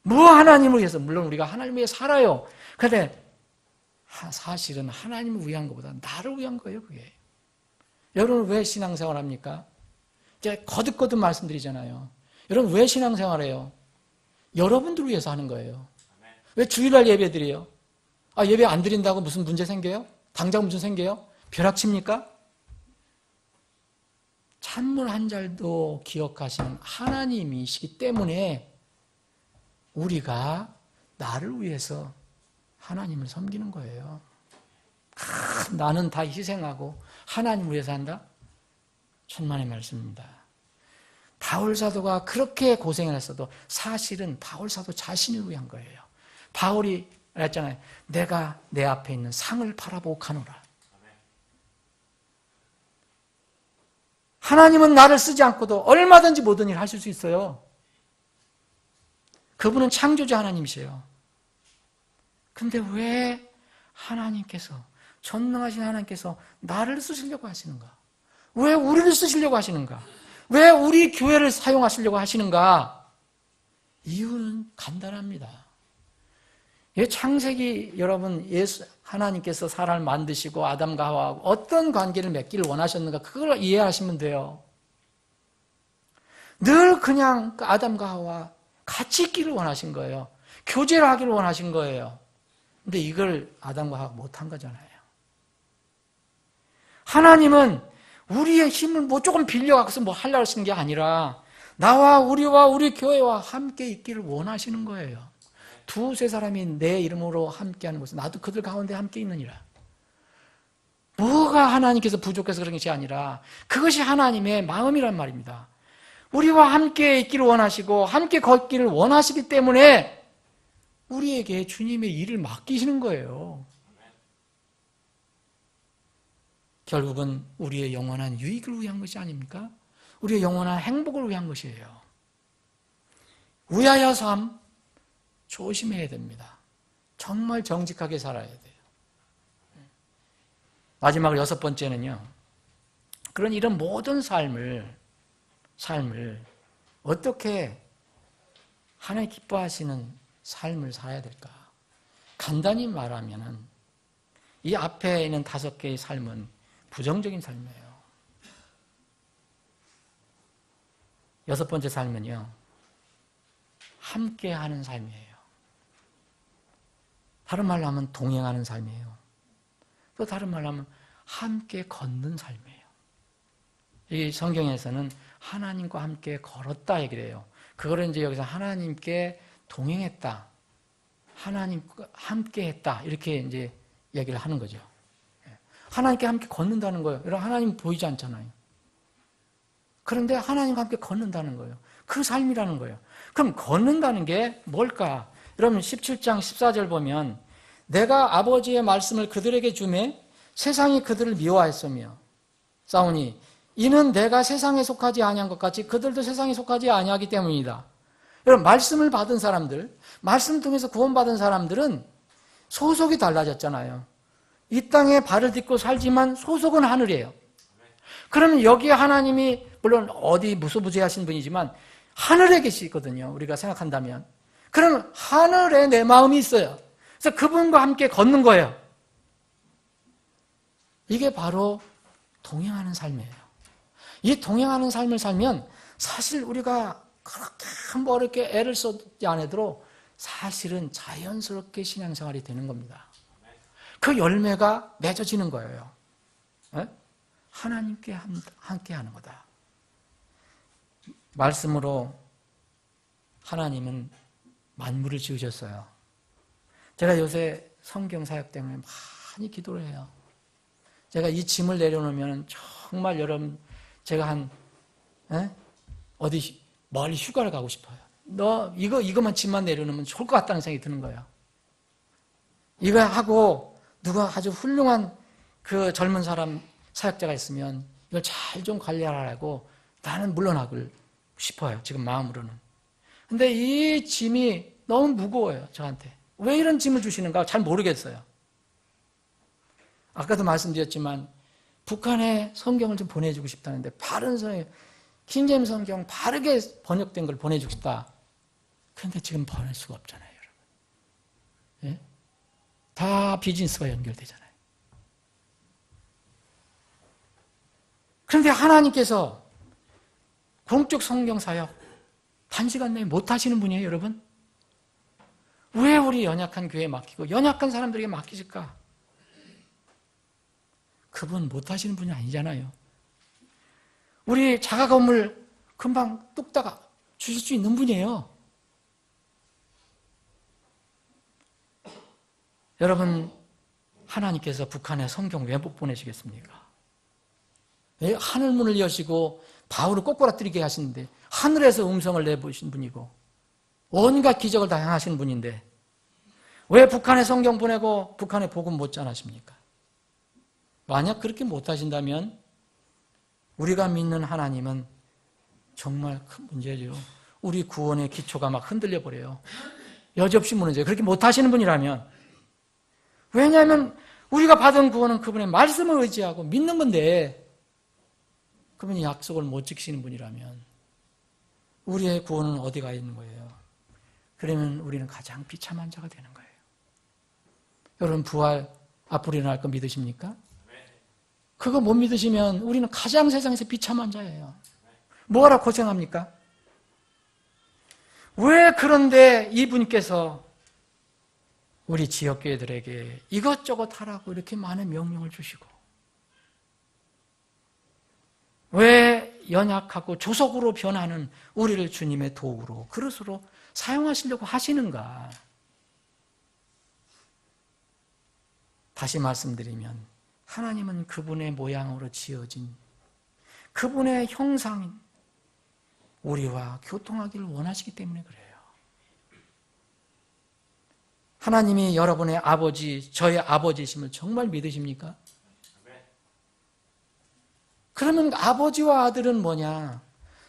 하나님을 위해서, 물론 우리가 하나님을 위해 살아요. 그런데 사실은 하나님을 위한 것보다 나를 위한 거예요, 그게. 여러분, 왜 신앙생활 합니까? 제가 거듭거듭 말씀드리잖아요. 여러분, 왜 신앙생활해요? 여러분들을 위해서 하는 거예요. 왜 주일날 예배 드려요? 예배 안 드린다고 무슨 문제 생겨요? 당장 무슨 생겨요? 벼락칩니까? 찬물 한 잔도 기억하시는 하나님이시기 때문에 우리가 나를 위해서 하나님을 섬기는 거예요. 나는 다 희생하고 하나님을 위해서 한다? 천만의 말씀입니다. 바울 사도가 그렇게 고생을 했어도 사실은 바울 사도 자신을 위한 거예요. 바울이 그랬잖아요. 내가 내 앞에 있는 상을 바라보고 가노라. 하나님은 나를 쓰지 않고도 얼마든지 모든 일을 하실 수 있어요. 그분은 창조자 하나님이세요. 근데 왜 하나님께서, 전능하신 하나님께서 나를 쓰시려고 하시는가? 왜 우리를 쓰시려고 하시는가? 왜 우리 교회를 사용하시려고 하시는가? 이유는 간단합니다. 창세기 여러분, 하나님께서 사람을 만드시고 아담과 하와하고 어떤 관계를 맺기를 원하셨는가? 그걸 이해하시면 돼요. 늘 그냥 그 아담과 하와 같이 있기를 원하신 거예요. 교제를 하기를 원하신 거예요. 근데 이걸 아담과 하와가 못한 거잖아요. 하나님은 우리의 힘을 조금 빌려갖고서 하려고 하시는 게 아니라 나와 우리 교회와 함께 있기를 원하시는 거예요. 두세 사람이 내 이름으로 함께하는 곳에 나도 그들 가운데 함께 있느니라. 뭐가 하나님께서 부족해서 그런 것이 아니라 그것이 하나님의 마음이란 말입니다. 우리와 함께 있기를 원하시고 함께 걷기를 원하시기 때문에 우리에게 주님의 일을 맡기시는 거예요. 결국은 우리의 영원한 유익을 위한 것이 아닙니까? 우리의 영원한 행복을 위한 것이에요. 위하여 삶 조심해야 됩니다. 정말 정직하게 살아야 돼요. 마지막으로 6번째는요. 그런 이런 모든 삶을 어떻게 하나님 기뻐하시는 삶을 살아야 될까? 간단히 말하면 이 앞에 있는 5개의 삶은 부정적인 삶이에요. 6번째 삶은요. 함께하는 삶이에요. 다른 말로 하면 동행하는 삶이에요. 또 다른 말로 하면 함께 걷는 삶이에요. 이 성경에서는 하나님과 함께 걸었다 얘기를 해요. 그거를 이제 여기서 하나님께 동행했다. 하나님과 함께 했다. 이렇게 이제 얘기를 하는 거죠. 하나님께 함께 걷는다는 거예요. 여러분, 하나님 보이지 않잖아요. 그런데 하나님과 함께 걷는다는 거예요. 그 삶이라는 거예요. 그럼 걷는다는 게 뭘까? 여러분 17장 14절 보면 내가 아버지의 말씀을 그들에게 주매 세상이 그들을 미워하였으며 싸우니 이는 내가 세상에 속하지 아니한 것 같이 그들도 세상에 속하지 아니하기 때문이다. 여러분 말씀을 받은 사람들, 말씀 통해서 구원받은 사람들은 소속이 달라졌잖아요. 이 땅에 발을 딛고 살지만 소속은 하늘이에요. 그러면 여기에 하나님이 물론 어디 무소부재하신 분이지만 하늘에 계시거든요. 우리가 생각한다면. 그러면 하늘에 내 마음이 있어요. 그래서 그분과 함께 걷는 거예요. 이게 바로 동행하는 삶이에요. 이 동행하는 삶을 살면 사실 우리가 그렇게 뭐 이렇게 애를 쏟지 않아도 사실은 자연스럽게 신앙생활이 되는 겁니다. 그 열매가 맺어지는 거예요. 하나님께 함께 하는 거다. 말씀으로 하나님은 만물을 지으셨어요. 제가 요새 성경 사역 때문에 많이 기도를 해요. 제가 이 짐을 내려놓으면 정말 여러분 제가 어디 멀리 휴가를 가고 싶어요. 너 이거만 짐만 내려놓으면 좋을 것 같다는 생각이 드는 거예요. 이거 하고 누가 아주 훌륭한 그 젊은 사람 사역자가 있으면 이걸 잘 좀 관리하라고 나는 물러나고 싶어요. 지금 마음으로는. 근데 이 짐이 너무 무거워요. 저한테. 왜 이런 짐을 주시는가 잘 모르겠어요. 아까도 말씀드렸지만 북한에 성경을 좀 보내주고 싶다는데 바른 성경, 킹제임스 성경 바르게 번역된 걸 보내주고 싶다. 그런데 지금 보낼 수가 없잖아요. 여러분. 예? 다 비즈니스가 연결되잖아요. 그런데 하나님께서 공적 성경 사역 단시간 내에 못 하시는 분이에요, 여러분? 왜 우리 연약한 교회에 맡기고 연약한 사람들에게 맡기실까? 그분 못 하시는 분이 아니잖아요. 우리 자가 건물 금방 뚝딱 주실 수 있는 분이에요. 여러분, 하나님께서 북한에 성경 왜 못 보내시겠습니까? 하늘 문을 여시고 바울을 꼬꾸라뜨리게 하시는데, 하늘에서 음성을 내보신 분이고 온갖 기적을 다 행하신 분인데 왜 북한에 성경 보내고 북한에 복음 못 전하십니까? 만약 그렇게 못하신다면 우리가 믿는 하나님은 정말 큰 문제죠. 우리 구원의 기초가 막 흔들려 버려요. 여지없이 무너져요. 그렇게 못하시는 분이라면. 왜냐하면 우리가 받은 구원은 그분의 말씀을 의지하고 믿는 건데, 그분이 약속을 못 지키시는 분이라면 우리의 구원은 어디가 있는 거예요? 그러면 우리는 가장 비참한 자가 되는 거예요. 여러분, 부활 앞으로 일어날 거 믿으십니까? 그거 못 믿으시면 우리는 가장 세상에서 비참한 자예요. 뭐하라 고생합니까? 왜 그런데 이분께서 우리 지역교회들에게 이것저것 하라고 이렇게 많은 명령을 주시고, 왜 연약하고 조석으로 변하는 우리를 주님의 도구로, 그릇으로 사용하시려고 하시는가? 다시 말씀드리면 하나님은 그분의 모양으로 지어진 그분의 형상인 우리와 교통하기를 원하시기 때문에 그래요. 하나님이 여러분의 아버지, 저의 아버지심을 정말 믿으십니까? 그러면 아버지와 아들은 뭐냐?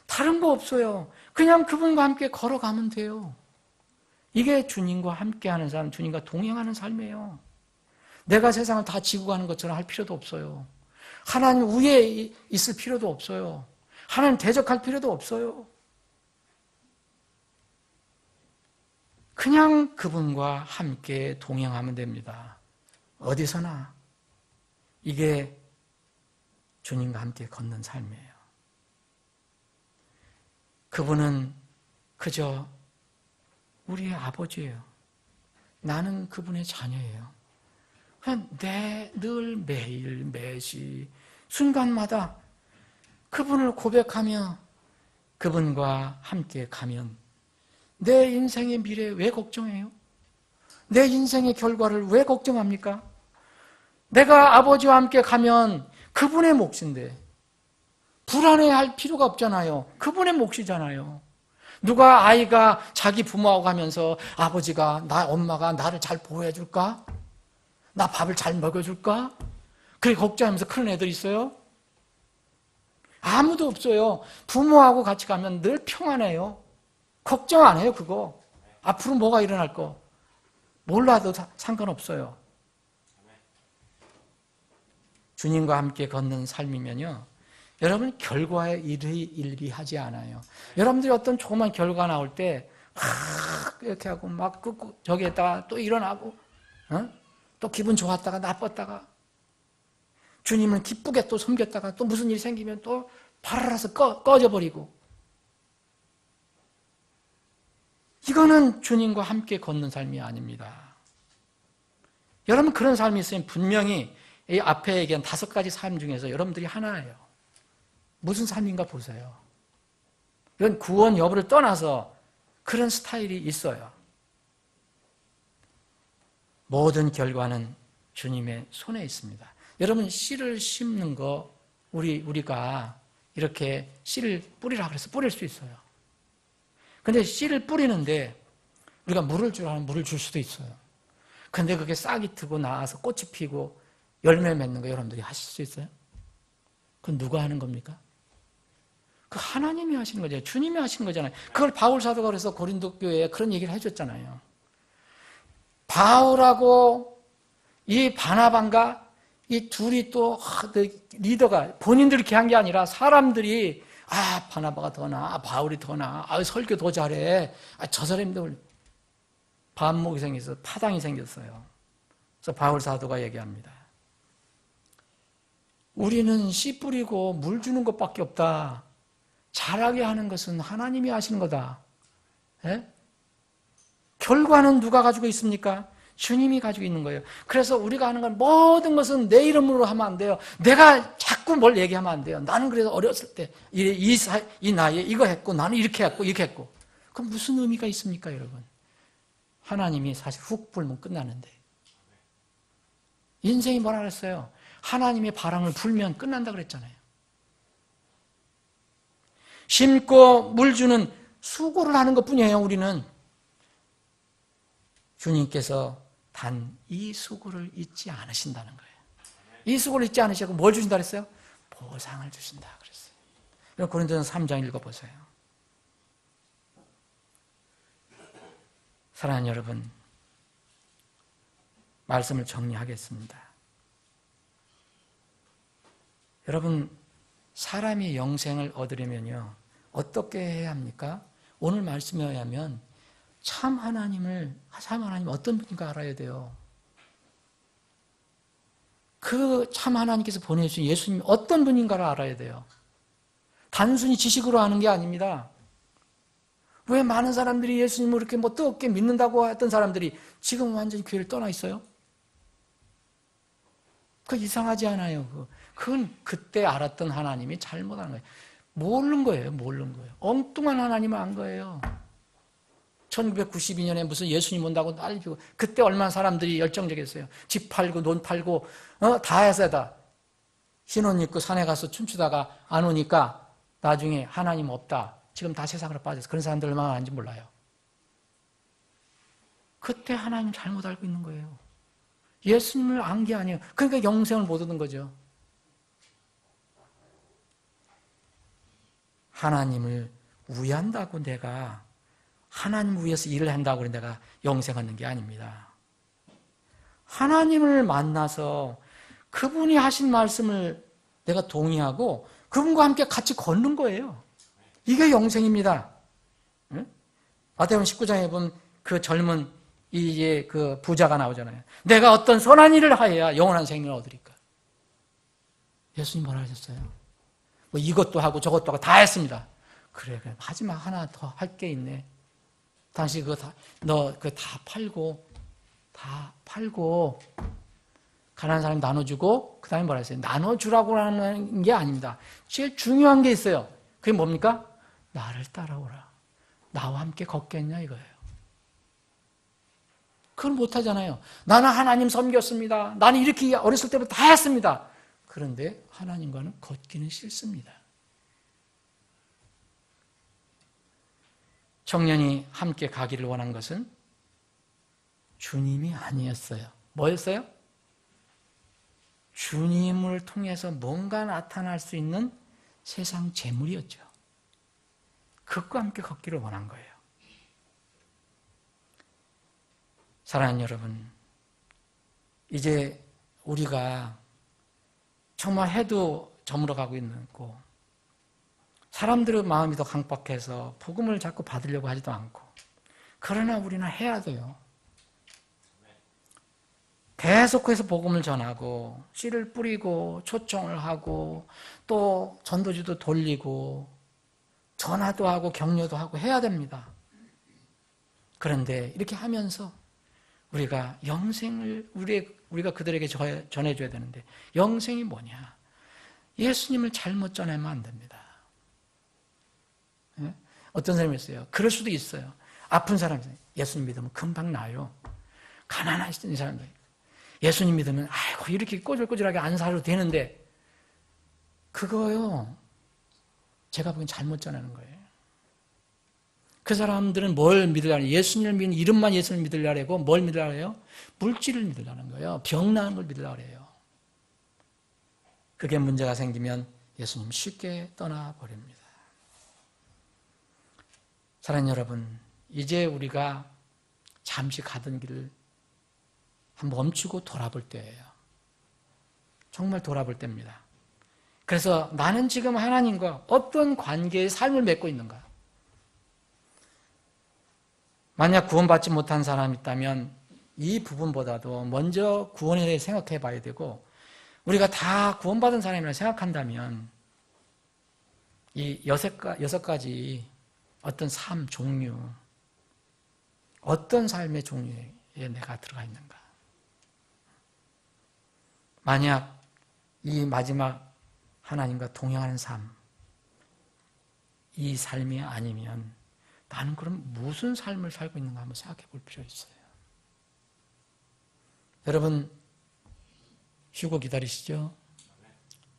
다른 거 없어요. 그냥 그분과 함께 걸어가면 돼요. 이게 주님과 함께하는 삶, 주님과 동행하는 삶이에요. 내가 세상을 다 지고 가는 것처럼 할 필요도 없어요. 하나님 위에 있을 필요도 없어요. 하나님 대적할 필요도 없어요. 그냥 그분과 함께 동행하면 됩니다. 어디서나. 이게 주님과 함께 걷는 삶이에요. 그분은 그저 우리의 아버지예요. 나는 그분의 자녀예요. 그냥 늘 매일 매시 순간마다 그분을 고백하며 그분과 함께 가면 내 인생의 미래 왜 걱정해요? 내 인생의 결과를 왜 걱정합니까? 내가 아버지와 함께 가면 그분의 몫인데 불안해할 필요가 없잖아요. 그분의 몫이잖아요. 누가 아이가 자기 부모하고 가면서 아버지가, 엄마가 나를 잘 보호해 줄까? 나 밥을 잘 먹여줄까? 그렇게 걱정하면서 크는 애들 있어요? 아무도 없어요. 부모하고 같이 가면 늘 평안해요. 걱정 안 해요, 그거. 앞으로 뭐가 일어날 거. 몰라도 상관없어요. 주님과 함께 걷는 삶이면요, 여러분 결과에 일비하지 않아요. 여러분들이 어떤 조그만 결과 나올 때 이렇게 하고 막 저기에다가 또 일어나고 또 기분 좋았다가 나빴다가 주님을 기쁘게 또 섬겼다가 또 무슨 일이 생기면 또 파라라서 꺼져버리고, 이거는 주님과 함께 걷는 삶이 아닙니다. 여러분 그런 삶이 있으면 분명히 이 앞에 얘기한 5가지 삶 중에서 여러분들이 하나예요. 무슨 삶인가 보세요. 이건 구원 여부를 떠나서 그런 스타일이 있어요. 모든 결과는 주님의 손에 있습니다. 여러분 씨를 심는 거 우리가 이렇게 씨를 뿌리라 그래서 뿌릴 수 있어요. 근데 씨를 뿌리는데 우리가 물을 줄 알면 물을 줄 수도 있어요. 근데 그게 싹이 트고 나와서 꽃이 피고 열매 맺는 거 여러분들이 하실 수 있어요? 그건 누가 하는 겁니까? 그 하나님이 하시는 거잖아요. 주님이 하시는 거잖아요. 그걸 바울 사도가 그래서 고린도 교회에 그런 얘기를 해줬잖아요. 바울하고 이 바나바인가 이 둘이 또 리더가 본인들이 이렇게 한 게 아니라 사람들이 바나바가 더 나아, 바울이 더 나아, 설교 더 잘해, 저 사람들 반목이 생겨서 파당이 생겼어요. 그래서 바울 사도가 얘기합니다. 우리는 씨 뿌리고 물 주는 것밖에 없다. 잘하게 하는 것은 하나님이 하시는 거다. 예? 결과는 누가 가지고 있습니까? 주님이 가지고 있는 거예요. 그래서 우리가 하는 건 모든 것은 내 이름으로 하면 안 돼요. 내가 자꾸 뭘 얘기하면 안 돼요. 나는 그래서 어렸을 때 이 나이에 이거 했고 나는 이렇게 했고 이렇게 했고. 그럼 무슨 의미가 있습니까, 여러분? 하나님이 사실 훅 불면 끝나는데. 인생이 뭐라 그랬어요? 하나님의 바람을 불면 끝난다 그랬잖아요. 심고 물 주는 수고를 하는 것뿐이에요. 우리는 주님께서 단 이 수고를 잊지 않으신다는 거예요. 이 수고를 잊지 않으시고 뭘 주신다 그랬어요? 보상을 주신다 그랬어요. 고린도전서 3장 읽어보세요. 사랑하는 여러분, 말씀을 정리하겠습니다. 여러분, 사람이 영생을 얻으려면요, 어떻게 해야 합니까? 오늘 말씀에 의하면 참 하나님 어떤 분인가 알아야 돼요. 그 참 하나님께서 보내주신 예수님이 어떤 분인가를 알아야 돼요. 단순히 지식으로 아는 게 아닙니다. 왜 많은 사람들이 예수님을 이렇게 뜨겁게 믿는다고 했던 사람들이 지금 완전히 교회를 떠나 있어요? 그거 이상하지 않아요. 그건 그때 알았던 하나님이 잘못한 거예요. 모르는 거예요. 엉뚱한 하나님을 안 거예요. 1992년에 무슨 예수님 온다고 난리 피고, 그때 얼마나 사람들이 열정적이었어요. 집 팔고 논 팔고 다 해서 다 신혼 입고 산에 가서 춤추다가 안 오니까 나중에 하나님 없다. 지금 다 세상으로 빠져서 그런 사람들 얼마나 많은지 몰라요. 그때 하나님 잘못 알고 있는 거예요. 예수님을 안 게 아니에요. 그러니까 영생을 못 얻은 거죠. 하나님을 위한다고 내가 하나님을 위해서 일을 한다고 내가 영생 얻는 게 아닙니다. 하나님을 만나서 그분이 하신 말씀을 내가 동의하고 그분과 함께 같이 걷는 거예요. 이게 영생입니다. 마태복음 19장에 보면 그 젊은 이제 그 부자가 나오잖아요. 내가 어떤 선한 일을 하여야 영원한 생명을 얻으리까. 예수님 뭐라 하셨어요? 뭐 이것도 하고 저것도 하고 다 했습니다. 그래. 마지막 하나 더 할 게 있네. 당신 너 그거 다 팔고 가난한 사람 나눠주고 그 다음에 뭐라 했어요? 나눠주라고 하는 게 아닙니다. 제일 중요한 게 있어요. 그게 뭡니까? 나를 따라오라. 나와 함께 걷겠냐 이거예요. 그걸 못하잖아요. 나는 하나님 섬겼습니다. 나는 이렇게 어렸을 때부터 다 했습니다. 그런데 하나님과는 걷기는 싫습니다. 청년이 함께 가기를 원한 것은 주님이 아니었어요. 뭐였어요? 주님을 통해서 뭔가 나타날 수 있는 세상 재물이었죠. 그것과 함께 걷기를 원한 거예요. 사랑하는 여러분, 이제 우리가 정말 해도 저물어 가고 있는 거, 사람들의 마음이 더 강박해서 복음을 자꾸 받으려고 하지도 않고, 그러나 우리는 해야 돼요. 계속해서 복음을 전하고 씨를 뿌리고 초청을 하고 또 전도지도 돌리고 전화도 하고 격려도 하고 해야 됩니다. 그런데 이렇게 하면서 우리가 영생을 우리가 그들에게 전해줘야 되는데, 영생이 뭐냐? 예수님을 잘못 전하면 안 됩니다. 네? 어떤 사람이 있어요. 그럴 수도 있어요. 아픈 사람이 예수님 믿으면 금방 나아요. 가난하신 사람들 예수님 믿으면 아이고 이렇게 꼬질꼬질하게 안 살아도 되는데, 그거요 제가 보기엔 잘못 전하는 거예요. 그 사람들은 뭘 믿으려고 해요? 예수님을 믿는 이름만 예수님을 믿으려고 하고 뭘 믿으려고 해요? 물질을 믿으려는 거예요. 병 나은 걸 믿으려고 해요. 그게 문제가 생기면 예수님 쉽게 떠나버립니다. 사랑하는 여러분, 이제 우리가 잠시 가던 길을 한번 멈추고 돌아볼 때예요. 정말 돌아볼 때입니다. 그래서 나는 지금 하나님과 어떤 관계의 삶을 맺고 있는가? 만약 구원받지 못한 사람이 있다면 이 부분보다도 먼저 구원에 대해 생각해 봐야 되고, 우리가 다 구원받은 사람이라 생각한다면 이 여섯 가지 어떤 삶 종류, 어떤 삶의 종류에 내가 들어가 있는가? 만약 이 마지막 하나님과 동행하는 삶, 이 삶이 아니면 나는 그럼 무슨 삶을 살고 있는가 한번 생각해 볼 필요 있어요. 여러분, 휴고 기다리시죠?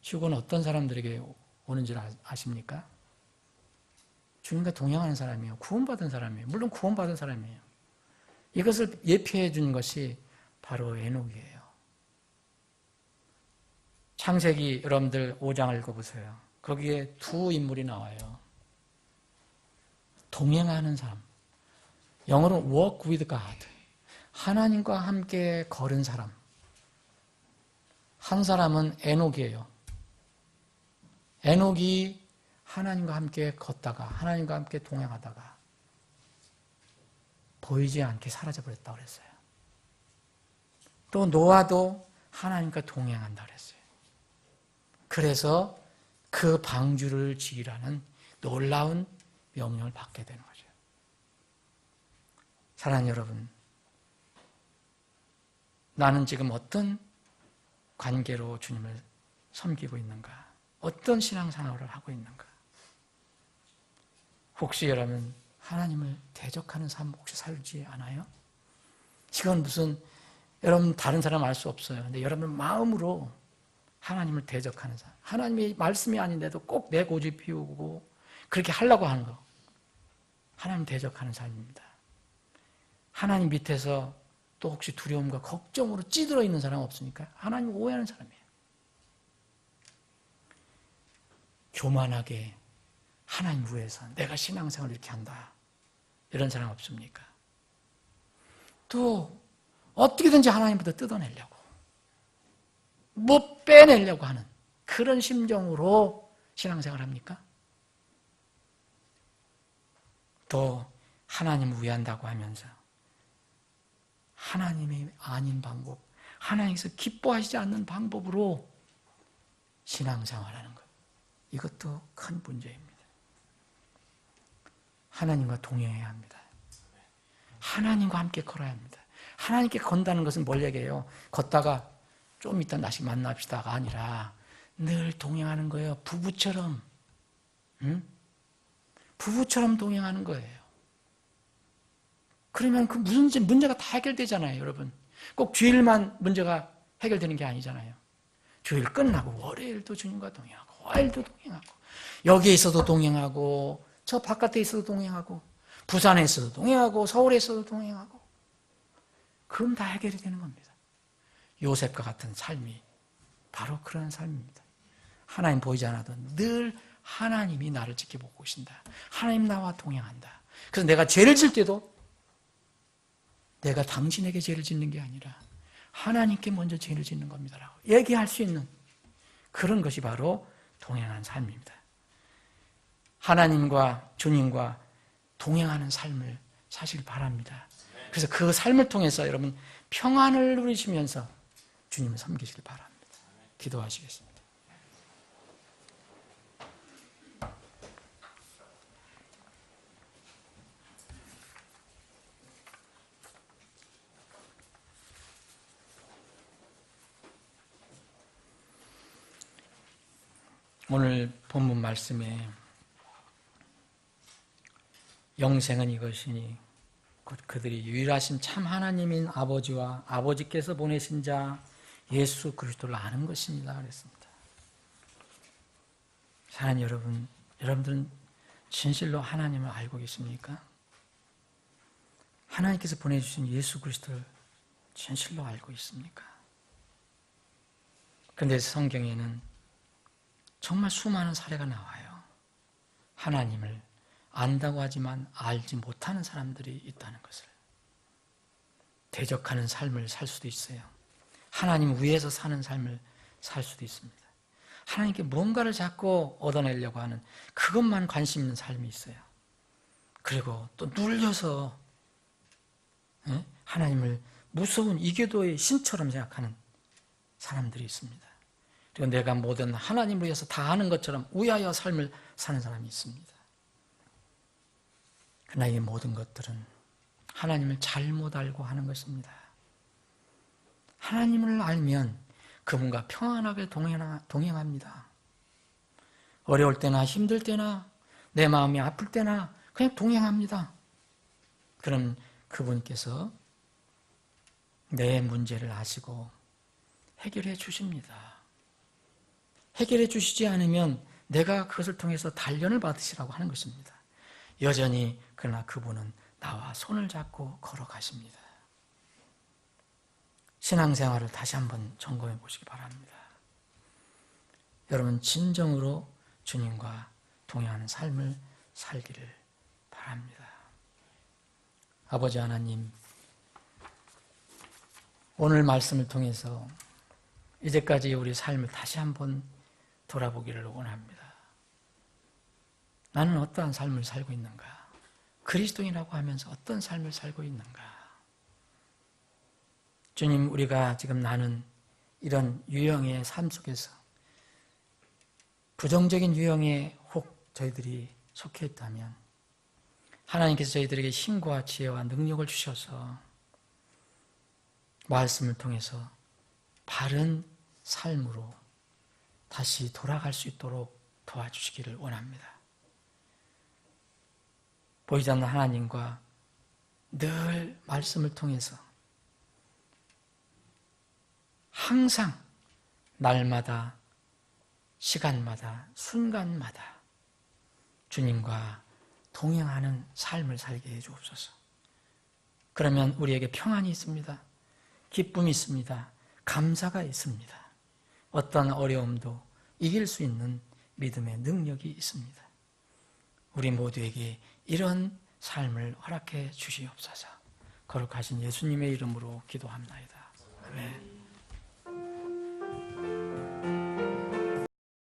휴고는 어떤 사람들에게 오는지 아십니까? 주님과 동행하는 사람이에요. 구원받은 사람이에요. 물론 구원받은 사람이에요. 이것을 예표해 준 것이 바로 에녹이에요. 창세기 여러분들 5장을 읽어보세요. 거기에 두 인물이 나와요. 동행하는 사람. 영어로는 walk with God. 하나님과 함께 걸은 사람. 한 사람은 에녹이에요. 에녹이 하나님과 함께 걷다가 하나님과 함께 동행하다가 보이지 않게 사라져버렸다고 그랬어요. 또 노아도 하나님과 동행한다고 그랬어요. 그래서 그 방주를 지으라는 놀라운 명령을 받게 되는 거죠. 사랑하는 여러분, 나는 지금 어떤 관계로 주님을 섬기고 있는가? 어떤 신앙생활을 하고 있는가? 혹시 여러분 하나님을 대적하는 삶 혹시 살지 않아요? 이건 무슨 여러분 다른 사람 알 수 없어요. 근데 여러분 마음으로 하나님을 대적하는 삶. 하나님의 말씀이 아닌데도 꼭 내 고집 피우고 그렇게 하려고 하는 거. 하나님 대적하는 삶입니다. 하나님 밑에서 또 혹시 두려움과 걱정으로 찌들어 있는 사람 없습니까? 하나님을 오해하는 사람이에요. 교만하게 하나님 위해서 내가 신앙생활을 이렇게 한다. 이런 사람 없습니까? 또 어떻게든지 하나님부터 뜯어내려고 뭐 빼내려고 하는 그런 심정으로 신앙생활을 합니까? 또 하나님을 위한다고 하면서 하나님이 아닌 방법, 하나님께서 기뻐하시지 않는 방법으로 신앙생활하는 것. 이것도 큰 문제입니다. 하나님과 동행해야 합니다. 하나님과 함께 걸어야 합니다. 하나님께 건다는 것은 뭘 얘기해요? 걷다가 좀 이따 다시 만납시다가 아니라 늘 동행하는 거예요. 부부처럼. 응? 부부처럼 동행하는 거예요. 그러면 그 무슨 문제가 다 해결되잖아요, 여러분. 꼭 주일만 문제가 해결되는 게 아니잖아요. 주일 끝나고 월요일도 주님과 동행하고 화요일도 동행하고 여기에 있어도 동행하고 저 바깥에 있어도 동행하고 부산에 있어도 동행하고 서울에 있어도 동행하고 그럼 다 해결이 되는 겁니다. 요셉과 같은 삶이 바로 그런 삶입니다. 하나님 보이지 않아도 늘 하나님이 나를 지켜보고 계신다. 하나님 나와 동행한다. 그래서 내가 죄를 질 때도 내가 당신에게 죄를 짓는 게 아니라 하나님께 먼저 죄를 짓는 겁니다라고 얘기할 수 있는 그런 것이 바로 동행하는 삶입니다. 하나님과 주님과 동행하는 삶을 사실 바랍니다. 그래서 그 삶을 통해서 여러분 평안을 누리시면서 주님을 섬기시길 바랍니다. 기도하시겠습니다. 오늘 본문 말씀에 영생은 이것이니 곧 그들이 유일하신 참 하나님인 아버지와 아버지께서 보내신 자 예수 그리스도를 아는 것입니다. 그랬습니다. 사랑하는 여러분, 여러분들은 진실로 하나님을 알고 계십니까? 하나님께서 보내주신 예수 그리스도를 진실로 알고 있습니까? 그런데 성경에는 정말 수많은 사례가 나와요. 하나님을 안다고 하지만 알지 못하는 사람들이 있다는 것을. 대적하는 삶을 살 수도 있어요. 하나님 위에서 사는 삶을 살 수도 있습니다. 하나님께 뭔가를 자꾸 얻어내려고 하는 그것만 관심 있는 삶이 있어요. 그리고 또 눌려서 하나님을 무서운 이교도의 신처럼 생각하는 사람들이 있습니다. 그리고 내가 모든 하나님을 위해서 다 하는 것처럼 위하여 삶을 사는 사람이 있습니다. 그러나 이 모든 것들은 하나님을 잘못 알고 하는 것입니다. 하나님을 알면 그분과 평안하게 동행합니다. 어려울 때나 힘들 때나 내 마음이 아플 때나 그냥 동행합니다. 그럼 그분께서 내 문제를 아시고 해결해 주십니다. 해결해 주시지 않으면 내가 그것을 통해서 단련을 받으시라고 하는 것입니다. 여전히 그러나 그분은 나와 손을 잡고 걸어가십니다. 신앙생활을 다시 한번 점검해 보시기 바랍니다. 여러분 진정으로 주님과 동행하는 삶을 살기를 바랍니다. 아버지 하나님, 오늘 말씀을 통해서 이제까지 우리 삶을 다시 한번 돌아보기를 원합니다. 나는 어떠한 삶을 살고 있는가? 그리스도인이라고 하면서 어떤 삶을 살고 있는가? 주님, 우리가 지금 나는 이런 유형의 삶 속에서 부정적인 유형에 혹 저희들이 속해 있다면 하나님께서 저희들에게 힘과 지혜와 능력을 주셔서 말씀을 통해서 바른 삶으로 다시 돌아갈 수 있도록 도와주시기를 원합니다. 보이지 않는 하나님과 늘 말씀을 통해서 항상 날마다 시간마다 순간마다 주님과 동행하는 삶을 살게 해 주옵소서. 그러면 우리에게 평안이 있습니다. 기쁨이 있습니다. 감사가 있습니다. 어떤 어려움도 이길 수 있는 믿음의 능력이 있습니다. 우리 모두에게 이런 삶을 허락해 주시옵소서. 거룩하신 예수님의 이름으로 기도합나이다. 아멘.